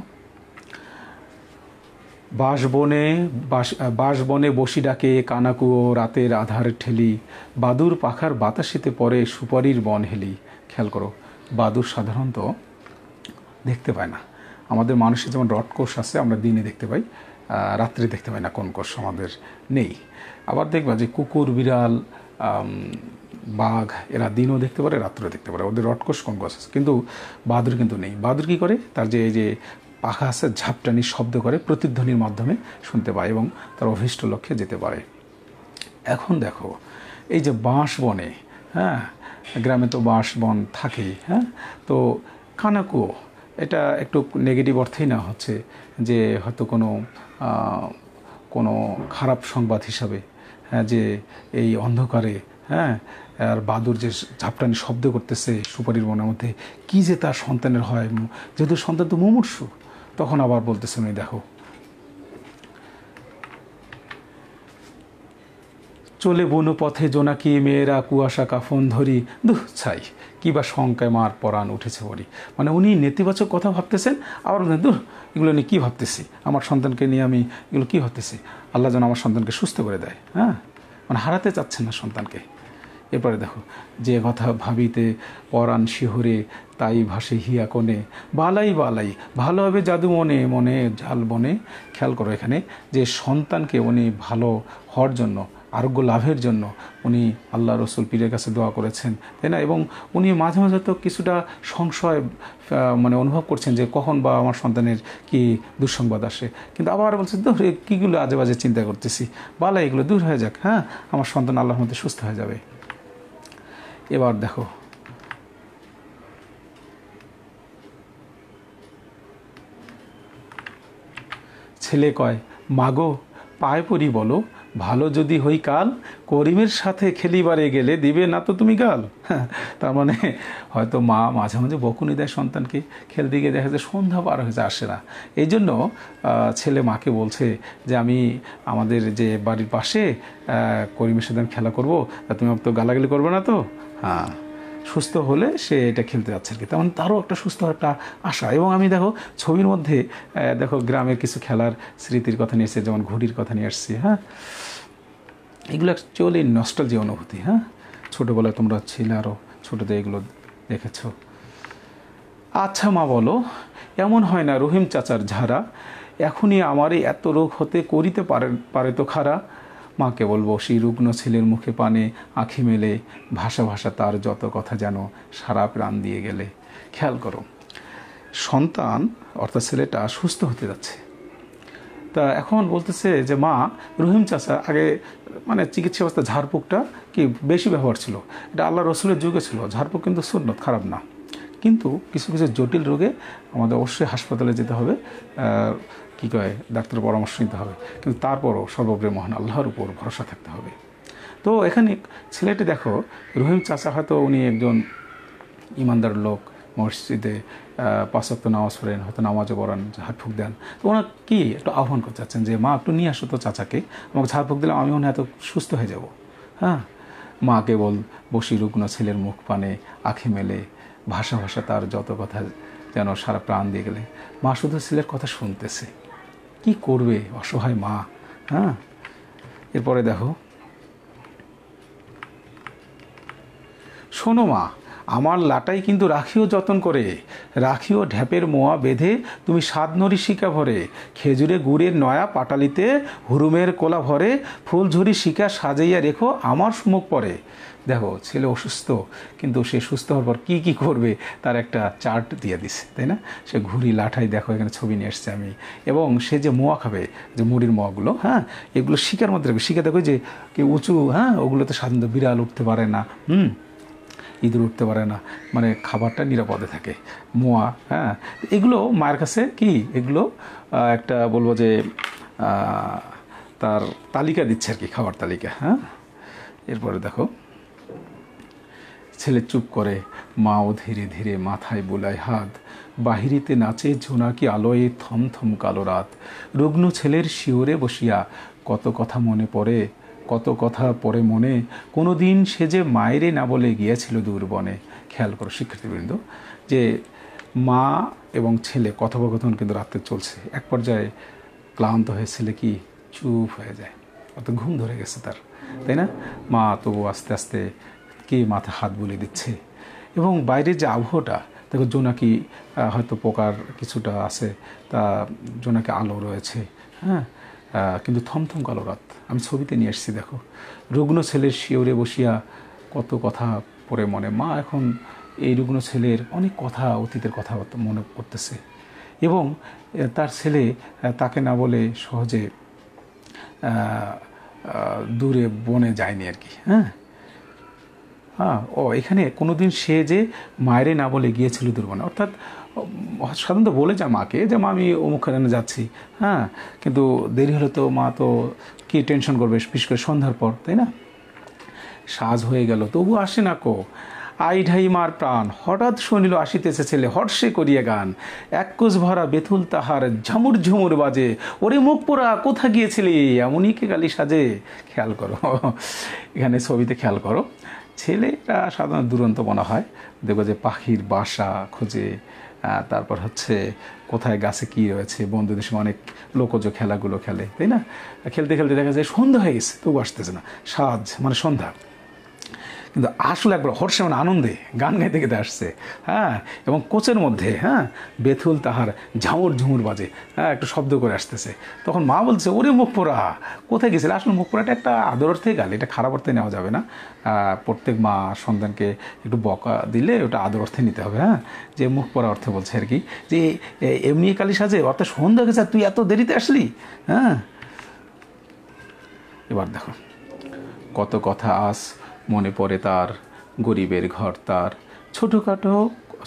বাঁশবনে বসি ডাকে কানাকুয়ো রাতের আধার ঠেলি, বাদুর পাখার বাতাসেতে পরে সুপারির বন হেলি। খেয়াল করো, বাদুর সাধারণত দেখতে পায় না। আমাদের মানুষের যেমন রটকোষ আছে, আমরা দিনে দেখতে পাই, রাত্রে দেখতে পাই না, কোন কোষ আমাদের নেই। আবার দেখবা যে কুকুর, বিড়াল, বাঘ এরা দিনও দেখতে পারে, রাত্রেও দেখতে পারে, ওদের রটকোষ কোন কোষ আছে। কিন্তু বাদুর কিন্তু নেই। বাদুর কী করে? তার যে পাখা আছে, ঝাপটানি শব্দ করে প্রতিধ্বনির মাধ্যমে শুনতে পায় এবং তার অভীষ্ট লক্ষ্যে যেতে পারে। এখন দেখো, এই যে বাঁশ বনে, হ্যাঁ, গ্রামে তো বাঁশ বন থাকেই, হ্যাঁ, তো কানাকুয়ো এটা একটু নেগেটিভ অর্থেই না হচ্ছে যে হয়তো কোনো খারাপ সংবাদ হিসাবে, হ্যাঁ, যে এই অন্ধকারে, হ্যাঁ, আর বাদুর যে ঝাপটানি শব্দ করতেছে সুপারির বনের মধ্যে, কী যে তার সন্তানের হয়, যেহেতু সন্তান তো মুমূর্ষু। তখন আবার বলতেছেন, উনি দেখো, চলে বন পথে জোনাকি মেয়েরা কুয়াশা কাফন ধরি, দুঃ ছাই কী বা শঙ্কায় মার পরাণ উঠেছে বলি। মানে উনি নেতিবাচক কথা ভাবতেছেন, আবার দূর এগুলো নিয়ে কী ভাবতেছি, আমার সন্তানকে নিয়ে আমি এগুলো কী ভাবতেছি, আল্লাহ যেন আমার সন্তানকে সুস্থ করে দেয়, হ্যাঁ, মানে হারাতে চাচ্ছেন না সন্তানকে। এরপরে দেখো, যে কথা ভাবিতে পরাণ শিহরে তাই ভাসে হিয়া কোণে, বালাই বালাই ভালো হবে জাদু মনে মনে ঝাল বনে। খেয়াল করো এখানে যে সন্তানকে উনি ভালো হওয়ার জন্য, আরোগ্য লাভের জন্য উনি আল্লাহ রসুল পীরের কাছে দোয়া করেছেন, তাই না? এবং উনি মাঝে মাঝে তো কিছুটা সংশয় মানে অনুভব করছেন যে কখন বা আমার সন্তানের কি দুঃসংবাদ আসে, কিন্তু আবার বলছেন দূর কীগুলো আজে বাজে চিন্তা করতেছি, বালা এগুলো দূর হয়ে যাক, হ্যাঁ, আমার সন্তান আল্লাহর মধ্যে সুস্থ হয়ে যাবে। এবার দেখো, ছেলে কয় মাগো পায়ে পড়ি বলো, ভালো যদি হই কাল, করিমের সাথে খেলিবারে গেলে দিবে না তো তুমি গাল। তার মানে হয়তো মা মাঝে মাঝে বকুনি দেয় সন্তানকে, খেলতে গিয়ে দেখা যায় সন্ধ্যা পার হয়েছে, আসে না। এই জন্য ছেলে মাকে বলছে যে আমি আমাদের যে বাড়ির পাশে করিমের সাথে আমি খেলা করবো, তা তুমি তো গালাগালি করবে না তো? হ্যাঁ, সুস্থ হলে সে এটা খেলতে যাচ্ছে আর কি। তেমন তারও একটা সুস্থ একটা আশা। এবং আমি দেখো ছবির মধ্যে দেখো গ্রামের কিছু খেলার স্মৃতির কথা নিয়ে এসেছে, যেমন ঘুড়ির কথা নিয়ে আসছি, হ্যাঁ, এগুলো অ্যাকচুয়ালি নস্টালজিয়া অনুভূতি। হ্যাঁ, ছোটোবেলায় তোমরা ছিলে, আরও ছোটোতে এগুলো দেখেছ। আচ্ছা মা বলো, এমন হয় না রহিম চাচার ঝাড়া, এখনই আমারই এত রোগ হতে করিতে পারে তো খাড়া। মাকে বলবো সেই রুগ্ন ছেলের মুখে পানে আঁখি মেলে, ভাষা ভাষা তার যত কথা যেন সারা প্রাণ দিয়ে গেলে। খেয়াল করো, সন্তান অর্থাৎ ছেলেটা সুস্থ হতে যাচ্ছে, তা এখন বলতেছে যে মা রহিম চাচা আগে মানে চিকিৎসা ব্যবস্থা ঝাড়ফুঁকটা কি বেশি ব্যবহার ছিল, এটা আল্লাহ রসুলের যুগে ছিল, ঝাড়ফুঁক কিন্তু সুন্নত, খারাপ না। কিন্তু কিছু কিছু জটিল রোগে আমাদের অবশ্যই হাসপাতালে যেতে হবে, কী কয় ডাক্তারের পরামর্শ নিতে হবে, কিন্তু তারপরও সর্বোপরি মহান আল্লাহর উপর ভরসা থাকতে হবে। তো এখানে ছেলেটি দেখো, রহিম চাচা হয়তো উনি একজন ইমানদার লোক, মসজিদে 5 ওয়াক্ত নামাজ পড়েন, হয়তো নামাজও পড়ান, ঝাড়ফুঁক দেন। তো ওনার কি একটু আহ্বান করতে চাচ্ছেন যে মা একটু নিয়ে আসো তো চাচাকে, আমাকে ঝাড়ফুঁক দিলাম আমি মনে হয় এত সুস্থ হয়ে যাব। হ্যাঁ, মা কেবল বসি রুগ্ন ছেলের মুখ পানে আঁখি মেলে, ভাষা ভাষা তার যত কথা যেন সারা প্রাণ দিয়ে গেলে। মা শুধু ছেলের কথা শুনতেছে, কি করবে অসহায় মা। হ্যাঁ, এরপরে দেখো, শোনো মা আমার লাটাই কিন্তু রাখিও যতন করে, রাখিও ঢ্যাপের মোয়া বেঁধে তুমি স্বাদ নরি শিকা ভরে, খেজুরে গুড়ের নয়া পাটালিতে হুরুমের কোলা ভরে, ফুলঝুরি শিকা সাজাইয়া রেখো আমার সুমুখ পরে। দেখো ছেলে অসুস্থ, কিন্তু সে সুস্থ হওয়ার পর কী কী করবে তার একটা চার্ট দিয়ে দিছে, তাই না? সে ঘুড়ি লাঠাই, দেখো এখানে ছবি নিয়ে এসছে আমি। এবং সে যে মোয়া খাবে, যে মুড়ির মোয়াগুলো, হ্যাঁ, এগুলো শিকার মধ্যে রাখবে। শিখে দেখো যে কি উঁচু, হ্যাঁ, ওগুলোতে সাধারণত বিড়াল উঠতে পারে না, ইঁদুর উঠতে পারে না, মানে খাবারটা নিরাপদে থাকে। মোয়া, হ্যাঁ, এগুলো মায়ের কাছে কি, এগুলো একটা বলবো যে তার তালিকা দিচ্ছে আর কি, খাবার তালিকা। হ্যাঁ, এরপরে দেখো ছেলে চুপ করে, মাও ধীরে ধীরে মাথায় বোলায় হাত, বাহিরিতে নাচে জোনাকি আলোয় থমথম কালো রাত। রুগ্ন ছেলের শিওরে বসিয়া কত কথা মনে পড়ে, কত কথা পড়ে মনে, কোনো দিন সে যে মায়েরে না বলে গিয়েছিল দূর বনে। খেয়াল করো শিক্ষার্থীবৃন্দ, যে মা এবং ছেলে কথোপকথন কিন্তু রাত্রে চলছে। এক পর্যায়ে ক্লান্ত হয়ে ছেলে কি চুপ হয়ে যায়, অত ঘুম ধরে গেছে তার, তাই না? মা তবু আস্তে আস্তে কে মাথা হাত বুলিয়ে দিচ্ছে। এবং বাইরের যে আবহাওয়াটা দেখো, জোনাকি হয়তো পোকার কিছুটা আছে, তা জোনাকি আলো রয়েছে, হ্যাঁ, কিন্তু থমথম কালো রাত। আমি ছবিতে নিয়ে এসেছি, দেখো রুগ্ন ছেলের শিওরে বসিয়া কত কথা পড়ে মনে। মা এখন এই রুগ্ন ছেলের অনেক কথা, অতীতের কথা মনে করতেছে। এবং তার ছেলে তাকে না বলে সহজে দূরে বনে যায়নি আর কি। হ্যাঁ, এখানে কোনোদিন সে যে মায়েরে না বলে গিয়েছিল দুর্বনে, অর্থাৎ সাধারণত বলে যা মাকে যে মা আমি অমুক খানে যাচ্ছি, হ্যাঁ, কিন্তু দেরি হলে তো মা তো কি টেনশন করবে, বিশেষ করে সন্ধ্যার পর, তাই না? সাজ হয়ে গেল তবু আসে না কো, আই ঢাই মার প্রাণ, হঠাৎ শুনিল আসিতেছে ছেলে হর্ষে করিয়া গান। এক কোষ ভরা বেথুল তাহার ঝামুর ঝুমুর বাজে, ওরে মুখ পোড়া কোথা গিয়েছিলি এমনই কে গালি সাজে। খেয়াল করো, এখানে ছবিতে খেয়াল করো, ছেলেরা সাধারণত দুরন্ত মনে হয়, দেখো যে পাখির বাসা খোঁজে, তারপর হচ্ছে কোথায় গাছে কী রয়েছে, বন্ধুদের সঙ্গে অনেক লোকজ খেলাগুলো খেলে, তাই না? খেলতে খেলতে দেখা যায় সন্ধ্যা হয়ে গেছে, তবু আসতেছে না, সাজ মানে সন্ধ্যা। কিন্তু আসলে একবার হর্ষে মানে আনন্দে গান গাইতে গাইতে আসছে, হ্যাঁ, এবং কোচের মধ্যে, হ্যাঁ, বেথুল তাহার ঝামুর ঝুমুর বাজে, হ্যাঁ, একটু শব্দ করে আসতেছে। তখন মা বলছে ওরে মুখ পোড়া কোথায় গেছিল। আসলে মুখ পোড়াটা একটা আদর অর্থে গেল, এটা খারাপ অর্থে নেওয়া যাবে না। প্রত্যেক মা সন্তানকে একটু বকা দিলে ওটা আদর অর্থে নিতে হবে, হ্যাঁ, যে মুখ পোড়া অর্থে বলছে আর কি, যে এমনি কালি সাজে, অর্থাৎ সন্ধ্যা গেছে তুই এত দেরিতে আসলি। হ্যাঁ, এবার দেখো কত কথা আস মনে পড়ে তার, গরিবের ঘর তার,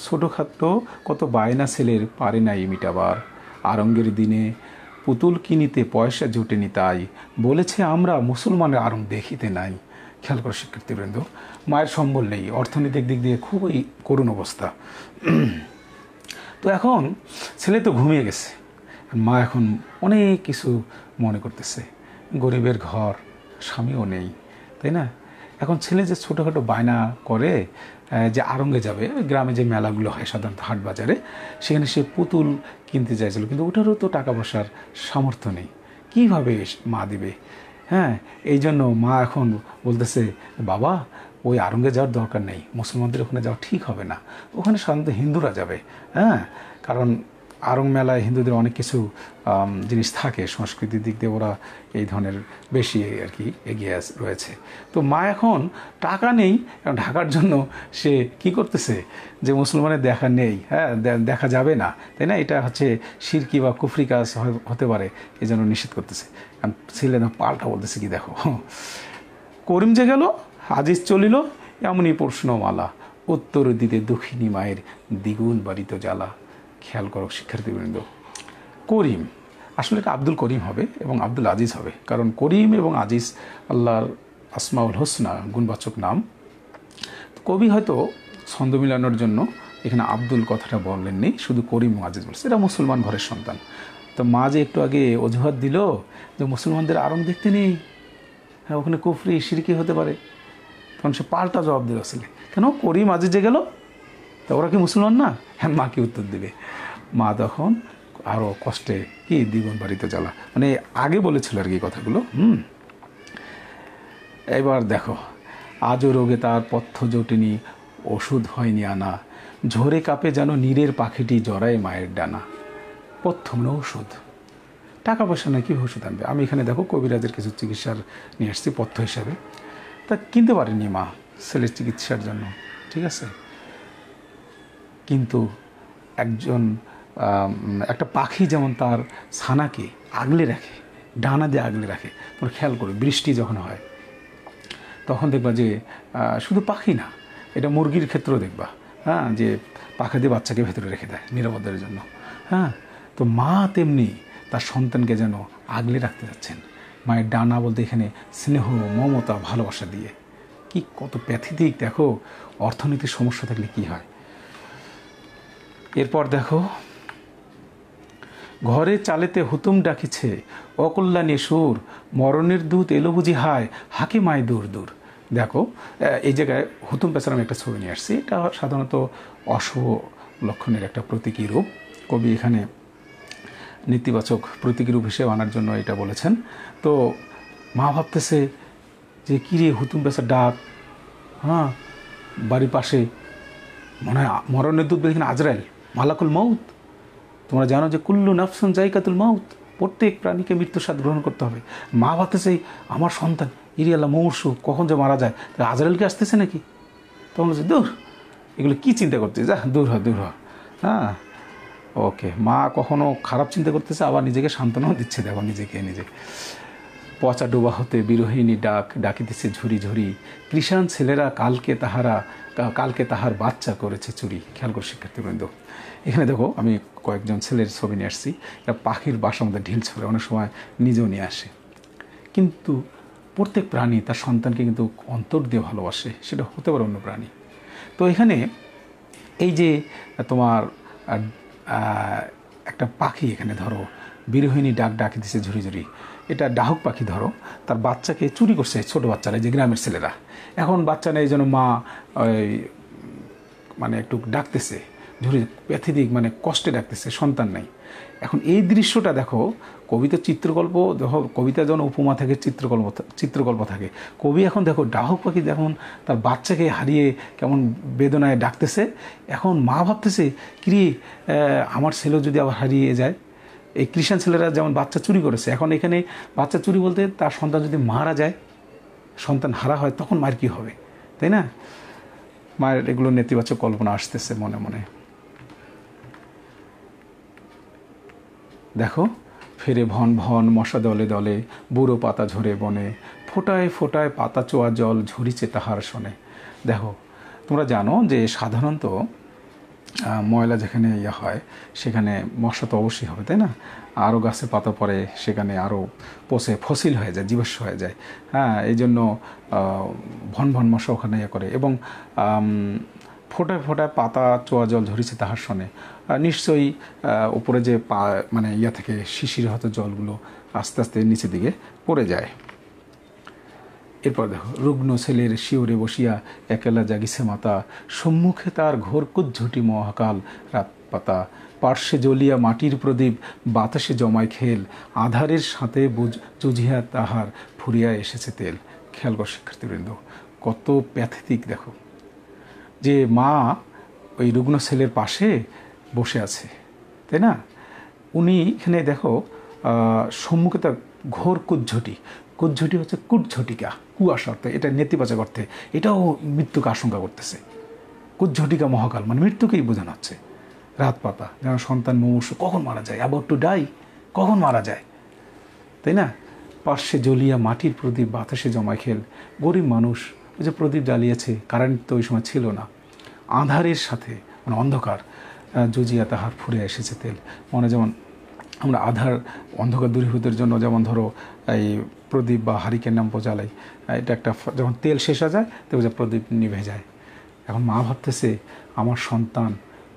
ছোটোখাটো কত বায়না ছেলের পারে নাই মিটাবার। আরঙ্গের দিনে পুতুল কিনিতে পয়সা জোটেনি তাই, বলেছে আমরা মুসলমানের আরং দেখিতে নাই। খেয়াল করো শিক্ষার্থীবৃন্দ, মায়ের সম্বল নেই, অর্থনৈতিক দিক দিয়ে খুবই করুণ অবস্থা। তো এখন ছেলে তো ঘুমিয়ে গেছে, মা এখন অনেক কিছু মনে করতেছে। গরিবের ঘর, স্বামীও নেই, তাই না? এখন ছেলে যে ছোটোখাটো বায়না করে যে আরঙ্গে যাবে, গ্রামে যে মেলাগুলো হয় সাধারণত হাট বাজারে, সেখানে সে পুতুল কিনতে চাইছিল, কিন্তু ওটারও তো টাকা পয়সার সামর্থ্য নেই, কীভাবে মা দিবে? হ্যাঁ, এই জন্য মা এখন বলতেছে বাবা ওই আরঙ্গে যাওয়ার দরকার নেই, মুসলমানদের ওখানে যাওয়া ঠিক হবে না, ওখানে সাধারণত হিন্দুরা যাবে। হ্যাঁ, কারণ আরং মেলায় হিন্দুদের অনেক কিছু জিনিস থাকে, সংস্কৃতির দিক দিয়ে ওরা এই ধরনের বেশি আর কি এগিয়ে রয়েছে। তো মা এখন টাকা নেই, কারণ ঢাকার জন্য সে কি করতেছে, যে মুসলমানের দেখা নেই, হ্যাঁ, দেখা যাবে না, তাই না? এটা হচ্ছে শিরকি বা কুফরি কাজ হতে পারে, এই জন্য নিষেধ করতেছে। কারণ ছেলে না পাল্টা বলতেছে কি দেখো, করিম যে গেল আজিজ চলিল এমনই প্রশ্নমালা, উত্তর দিতে দুঃখিনী মায়ের দ্বিগুণ বাড়িত জ্বালা। খেয়াল করো শিক্ষার্থীবৃন্দ, করিম আসলে এটা আব্দুল করিম হবে এবং আব্দুল আজিজ হবে, কারণ করিম এবং আজিজ আল্লাহর আসমাউল হোসনা গুণবাচক নাম। কবি হয়তো ছন্দ মিলানোর জন্য এখানে আব্দুল কথাটা বললেননি, শুধু করিম ও আজিজ বলছে। এটা মুসলমান ঘরের সন্তান। তো মা যে একটু আগে অজুহাত দিল যে মুসলমানদের আরং দেখতে নেই, হ্যাঁ, ওখানে কুফরি শিরকি হতে পারে, তখন সে পাল্টা জবাব দিল আসলে, কেন করিম আজিজ যে গেল, তা ওরা কি মুসলমান না? হ্যাঁ, মা কি উত্তর দেবে? মা তখন আরও কষ্টে কি দ্বিগুণ বাড়িতে জ্বালা, মানে আগে বলেছিল আর কি কথাগুলো। এবার দেখো, আজও রোগে তার পথ্য জটিনি, ওষুধ হয়নি আনা, ঝরে কাঁপে যেন নীরের পাখিটি জড়ায় মায়ের ডানা। পথ্য মানে ওষুধ, টাকা পয়সা নয়, কীভাবে ওষুধ আনবে? আমি এখানে দেখো কবিরাজের কিছু চিকিৎসার নিয়ে আসছি পথ্য হিসাবে, তা কিনতে পারেনি মা। ছেলের চিকিৎসার জন্য, ঠিক আছে। কিন্তু একটা পাখি যেমন তার ছানাকে আগলে রাখে, ডানা দিয়ে আগলে রাখে, তোমরা খেয়াল করো বৃষ্টি যখন হয় তখন দেখবা যে শুধু পাখি না, এটা মুরগির ক্ষেত্রেও দেখবা, হ্যাঁ, যে পাখা দিয়ে বাচ্চাকে ভেতরে রেখে দেয় নিরাপত্তার জন্য, হ্যাঁ। তো মা তেমনি তার সন্তানকে যেন আগলে রাখতে যাচ্ছেন, মায়ের ডানা বলতে এখানে স্নেহ, মমতা, ভালোবাসা দিয়ে। কি কত প্যাথেটিক দেখো, অর্থনীতির সমস্যা থাকলে কি হয়। এরপর দেখো, ঘরে চালেতে হুতুম ডাকিছে অকল্যাণী সুর, মরণের দূত এলো বুঝি হায়, হাকে মায় দূর দূর। দেখো এই জায়গায় হুতুম পেছার আমি একটা ছবি নিয়ে আসছি। এটা সাধারণত অশুভ লক্ষণের একটা প্রতীকী রূপ। কবি এখানে নেতিবাচক প্রতীকী রূপ হিসেবে আনার জন্য এটা বলেছেন। তো মা ভাবতেছে যে কী রে, হুতুম পেছার ডাক, হ্যাঁ, বাড়ির পাশে মনে হয় মরণের দূত বলছেন আজরাইল, মালাকুল মউত। তোমরা জানো যে কুল্লু নাফসুন জায়কাতুল মাউত, প্রত্যেক প্রাণীকে মৃত্যুর স্বাদ গ্রহণ করতে হবে। মা ভাবতেছে আমার সন্তান ইরি আল্লাহ মুমূর্ষু, কখন যে মারা যায়, আজরাইলকে আসতেছে নাকি। তখন বলছে দূর, এগুলো কী চিন্তা করতে, যা দূর হ দূর হ। হ্যাঁ, ওকে, মা কখনো খারাপ চিন্তা করতেছে, আবার নিজেকে সান্ত্বনাও দিচ্ছে। দেখো নিজে পচা ডোবা হতে বিরোহিনী ডাক ডাকিতেছে ঝুরি ঝুরি, কৃষাণ ছেলেরা কালকে তাহার বাচ্চা করেছে চুরি। খেয়াল করে শিক্ষার্থীবৃন্দ, এখানে দেখো আমি কয়েকজন ছেলের ছবি নিয়ে আসছি। এটা পাখির বাসার মধ্যে ঢিল ছড়ে, অনেক সময় নিজেও নিয়ে আসে। কিন্তু প্রত্যেক প্রাণী তার সন্তানকে কিন্তু অন্তর দিয়ে ভালোবাসে, সেটা হতে পারে অন্য প্রাণী। তো এখানে এই যে তোমার একটা পাখি, এখানে ধরো বিরোহিনী ডাক ডাকি দিচ্ছে ঝুরি ঝুরি, এটা ডাহুক পাখি ধরো, তার বাচ্চাকে চুরি করছে ছোট বাচ্চারা, যে গ্রামের ছেলেরা। এখন বাচ্চা নেই, এই জন্য মা মানে একটু ডাকতেছে ঝুরি, প্যাথেটিক মানে কষ্টে ডাকতেছে, সন্তান নেই। এখন এই দৃশ্যটা দেখো, কবিতার চিত্রকল্প দেখো, কবিতা যেমন উপমা থাকে, চিত্রকল্প থাকে। কবি এখন দেখো ডাহুক পাখি দেখুন তার বাচ্চাকে হারিয়ে কেমন বেদনায় ডাকতেছে। এখন মা ভাবতেছে কি আমার ছেলে যদি আবার হারিয়ে যায়। এই খ্রিস্টান ছেলেরা যেমন বাচ্চা চুরি করেছে, এখন এখানে বাচ্চা চুরি বলতে তার সন্তান যদি মারা যায়, সন্তান হারা হয়, তখন মায়ের কী হবে, তাই না। মায়ের এগুলো নেতিবাচক কল্পনা আসতেছে মনে মনে। দেখো, ফেরে ভন ভন মশা দলে দলে, বুড়ো পাতা ঝরে বনে, ফোটায় ফোটায় পাতা চোয়া জল ঝরিছে তাহার শোনে। দেখো, তোমরা জানো যে সাধারণত ময়লা যেখানে হয় সেখানে মশা তো অবশ্যই হবে, তাই না। আরও গাছে পাতা পড়ে, সেখানে আরও পচে ফসিল হয়ে যায়, জীবাশ্ম হয়ে যায়। হ্যাঁ, এই জন্য ভন ভন মশা ওখানে করে। এবং ফোটায় ফোটায় পাতা চোয়া জল ঝরিছে তাহার শোনে, নিশ্চয়ই উপরে যে মানে থেকে শিশির হয়তো জলগুলো আস্তে আস্তে নিচের দিকে পড়ে যায়। এরপর দেখো, রুগ্ন ছেলের শিওরে বসিয়া একেলা জাগিছে মাতা, সম্মুখে তার ঘোর কুজ্ঝটি মহাকাল রাত পাতা, পার্শ্বে জ্বলিয়া মাটির প্রদীপ, বাতাসে জমায় খেল, আধারের সাথে জুঝিয়া তাহার ফুরিয়া এসেছে তেল। খেয়াল কর শিক্ষার্থীবৃন্দ, কত প্যাথেটিক দেখো, যে মা ওই রুগ্ন ছেলের পাশে বসে আছে, তাই না। উনি এখানে দেখো সম্মুখে তার ঘোর কুজ্ঝটি হচ্ছে কুটঝটিকা, কুয়াশা অর্থে, এটা নেতিবাচক অর্থে, এটাও মৃত্যুকে আশঙ্কা করতেছে। কুজ্ঝটিকা মহাকাল মানে মৃত্যুকেই বোঝানো হচ্ছে। রাত পাতা যেন সন্তান মুমূর্ষু, কখন মারা যায়, অ্যাবাউট টু ডাই, কখন মারা যায়, তাই না। পার্শ্বে জ্বলিয়া মাটির প্রদীপ, বাতাসে জমায় খেল, গরিব মানুষ ওই যে প্রদীপ জ্বালিয়েছে, কারেন্ট তো ওই সময় ছিল না, আঁধারের সাথে মানে অন্ধকার, জুজিয়া তাহার ফুরে এসেছে তেল। মানে যেমন আমরা অন্ধকার দূরীভূতের জন্য যেমন ধরো এই প্রদীপ বা হারিকেন ল্যাম্প জ্বালাই, এটা একটা যখন তেল শেষ হয়ে যায় তবে যে প্রদীপ নিভে যায়। এখন মা ভাবতেছে আমার সন্তান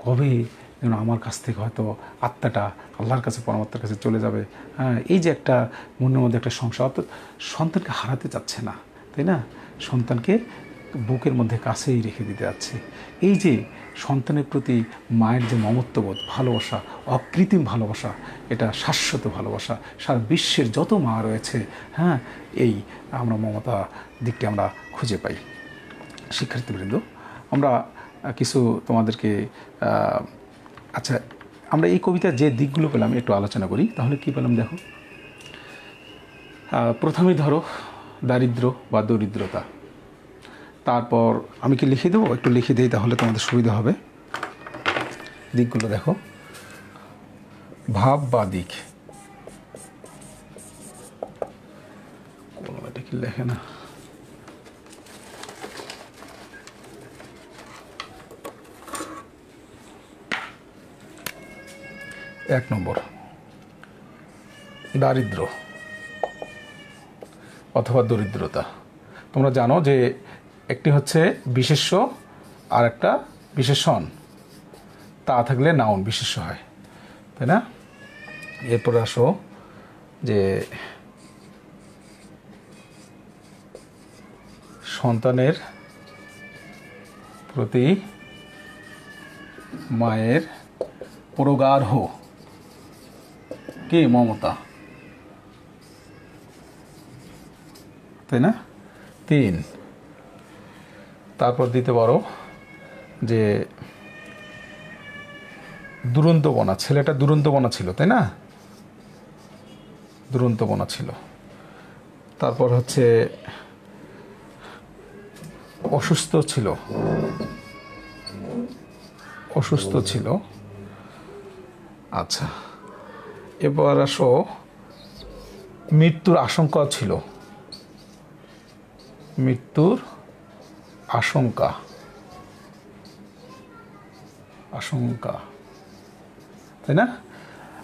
কবে যেন আমার কাছ থেকে হয়তো আত্মাটা আল্লাহর কাছে, পরমাত্মার কাছে চলে যাবে। হ্যাঁ, এই যে একটা মনের মধ্যে একটা সংশয়, অর্থাৎ সন্তানকে হারাতে চাচ্ছে না, তাই না, সন্তানকে বুকের মধ্যে কাছেই রেখে দিতে যাচ্ছে। এই যে সন্তানের প্রতি মায়ের যে মমত্ববোধ, ভালোবাসা, অকৃত্রিম ভালোবাসা, এটা শাশ্বত ভালোবাসা। সারা বিশ্বের যত মা রয়েছে, হ্যাঁ, এই আমরা মমতা দিকটি আমরা খুঁজে পাই। শিক্ষার্থীবৃন্দ, আমরা কিছু তোমাদেরকে আচ্ছা, আমরা এই কবিতার যে দিকগুলো পেলাম একটু আলোচনা করি। তাহলে কি পেলাম দেখো, প্রথমেই ধরো দারিদ্র্য বা দরিদ্রতা। তারপর আমি কি লিখে দেবো? একটু লিখে দিই, তাহলে তোমাদের সুবিধা হবে। দিকগুলো দেখো, ভাব বা দিক। এটা কি লেখে না? এক নম্বর, দারিদ্র অথবা দরিদ্রতা। তোমরা জানো যে একটি হচ্ছে বিশেষ্য আর একটা বিশেষণ, তা থাকলে নাউন বিশেষ্য হয়, তাই না? এরপরে আসো যে সন্তানের প্রতি মায়ের প্রগাঢ় কি মমতা, তাই না? 3, তারপর দিতে পারো যে দুরন্তপনা, ছেলেটা দুরন্তপনা ছিল, তাই না? দুরন্তপনা ছিল। তারপর হচ্ছে অসুস্থ ছিল, অসুস্থ ছিল। আচ্ছা, এবার আসো মৃত্যুর আশঙ্কা ছিল, মৃত্যুর আশঙ্কা, আশঙ্কা, তাই না?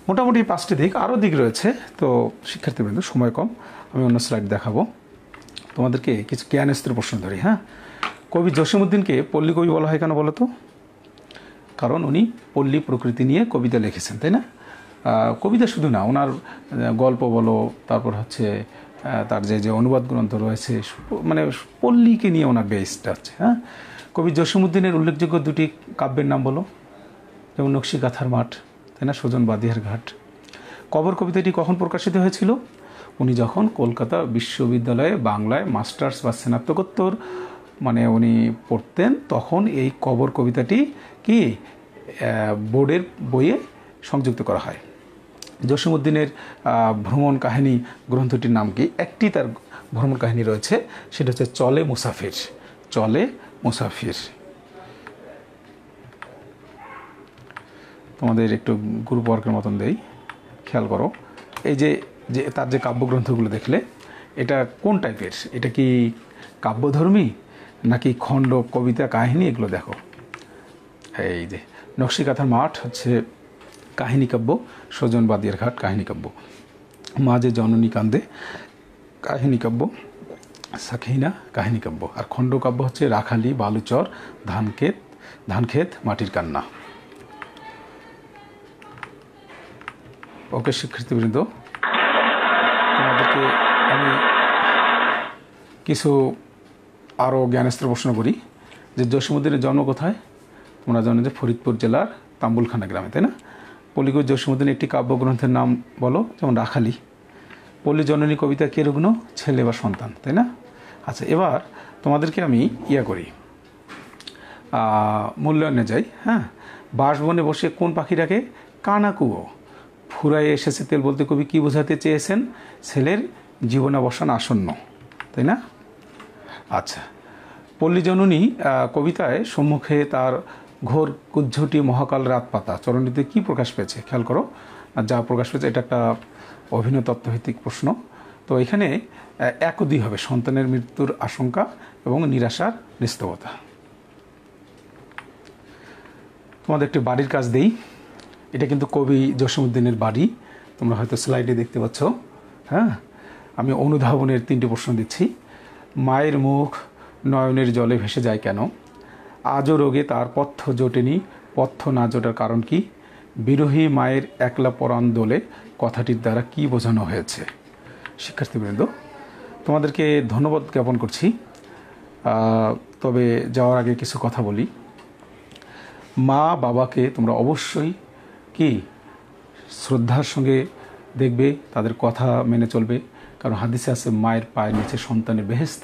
মোটামুটি 5টি দিক, আরও দিক রয়েছে। তো শিক্ষার্থীবৃন্দ, সময় কম, আমি অন্য স্লাইড দেখাবো তোমাদেরকে। কিছু জ্ঞানস্ত্র প্রশ্ন ধরি। হ্যাঁ, কবি জসীমউদ্দিনকে পল্লী কবি বলা হয় কেন বলো তো? কারণ উনি পল্লী প্রকৃতি নিয়ে কবিতা লিখেছেন, তাই না? কবিতা শুধু না, ওনার গল্প বলো, তারপর হচ্ছে তার যে যে অনুবাদ গ্রন্থ রয়েছে, মানে পল্লীকে নিয়ে ওনার বেসটা হচ্ছে। হ্যাঁ, কবি জসীমউদ্দিনের উল্লেখযোগ্য 2টি কাব্যের নাম বলো। যেমন নকশিকাঁথার মাঠ, তাই না? সুজন বাদিয়ার ঘাট। কবর কবিতাটি কখন প্রকাশিত হয়েছিল? উনি যখন কলকাতা বিশ্ববিদ্যালয়ে বাংলায় মাস্টার্স বা স্নাতকোত্তর মানে উনি পড়তেন, তখন এই কবর কবিতাটি কি বোর্ডের বইয়ে সংযুক্ত করা হয়। জসীমউদ্দিনের ভ্রমণ কাহিনী গ্রন্থটির নাম কি? একটি তার ভ্রমণ কাহিনী রয়েছে, সেটা হচ্ছে চলে মুসাফির। চলে মুসাফির। তোমাদের একটু গ্রুপ ওয়ার্কের মতন দেই, খেয়াল করো। এই যে যে তার যে কাব্যগ্রন্থগুলো দেখলে, এটা কোন টাইপের? এটা কি কাব্যধর্মী নাকি খণ্ড কবিতা কাহিনী? এগুলো দেখো। এই যে নকশিকাঁথার মাঠ হচ্ছে কাহিনী কাব্য, সুজন বাদিয়ার ঘাট কাহিনী কাব্য, মা যে জননী কান্দে কাহিনী কাব্য, সাখিনা কাহিনী কাব্য, আর খণ্ডকাব্য হচ্ছে রাখালি, বালুচর, ধানক্ষেত, মাটির কান্না। ওকে শিক্ষার্থীবৃন্দ, তোমাদেরকে আমি কিছু আরও জ্ঞানস্ত্র প্রশ্ন করি। যে জসীমউদ্দিনের জন্ম কোথায়? তোমরা জানো যে ফরিদপুর জেলার তাম্বুলখানা গ্রামে, তাই না? পল্লীকবি জসীমউদ্দিনের একটি কাব্যগ্রন্থের নাম বলো। যেমন রাখালি। পল্লী জননী কবিতা কে রুগ্ন? ছেলে বা সন্তান, তাই না? আচ্ছা, এবার তোমাদেরকে আমি করি, মূল্যায়নে যাই। হ্যাঁ, বাঁশবনে বসে কোন পাখি ডাকে? কানাকুয়ো। ফুরাইয়ে এসেছে তেল বলতে কবি কি বোঝাতে চেয়েছেন? ছেলের জীবনাবসান আসন্ন, তাই না? আচ্ছা, পল্লী জননী কবিতায় সম্মুখে তার ঘোর কুজ্ঝটি মহাকাল রাত পাতা চরণীতে কি প্রকাশ পেয়েছে? খেয়াল করো, যা প্রকাশ পেয়েছে এটা একটা অভিনয় তত্ত্বভিত্তিক প্রশ্ন। তো এখানে একদি হবে, সন্তানের মৃত্যুর আশঙ্কা এবং নিরাশার নিস্তবতা। তোমাদের একটি বাড়ির কাজ দেই। এটা কিন্তু কবি জসীমউদ্দিনের বাড়ি, তোমরা হয়তো স্লাইডে দেখতে পাচ্ছ। হ্যাঁ, আমি অনুধাবনের 3টি প্রশ্ন দিচ্ছি। মায়ের মুখ নয়নের জলে ভেসে যায় কেন? আজও রোগে তার পথ্য জোটেনি, পথ্য না জোটার কারণ কি? বিরোহী মায়ের একলা পরাণ দোলে কথাটির দ্বারা কি বোঝানো হয়েছে? শিক্ষার্থীবৃন্দ, তোমাদেরকে ধন্যবাদ জ্ঞাপন করছি। তবে যাওয়ার আগে কিছু কথা বলি। মা বাবাকে তোমরা অবশ্যই কি শ্রদ্ধার সঙ্গে দেখবে, তাদের কথা মেনে চলবে। কারণ হাদিসে আছে মায়ের পায়ের নিচে সন্তানের বেহেশত,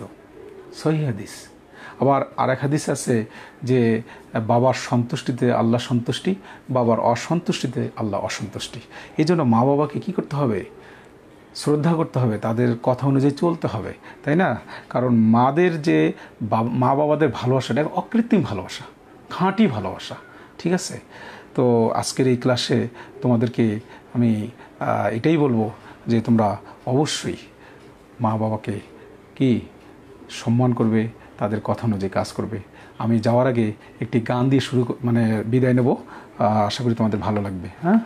সহি হাদিস। আবার আরেক হাদিস আছে যে বাবার সন্তুষ্টিতে আল্লাহ সন্তুষ্টি, বাবার অসন্তুষ্টিতে আল্লাহ অসন্তুষ্টি। এই জন্য মা বাবাকে কী করতে হবে? শ্রদ্ধা করতে হবে, তাদের কথা অনুযায়ী চলতে হবে, তাই না? কারণ মাদের যে মা বাবাদের ভালোবাসাটা অকৃত্রিম ভালোবাসা, খাঁটি ভালোবাসা, ঠিক আছে? তো আজকের এই ক্লাসে তোমাদেরকে আমি এটাই বলবো যে তোমরা অবশ্যই মা বাবাকে কি সম্মান করবে, তাদের কথা অনুযায়ী কাজ করবে। আমি যাওয়ার আগে একটি গান দিয়ে বিদায় নেব। আশা করি তোমাদের ভালো লাগবে। হ্যাঁ।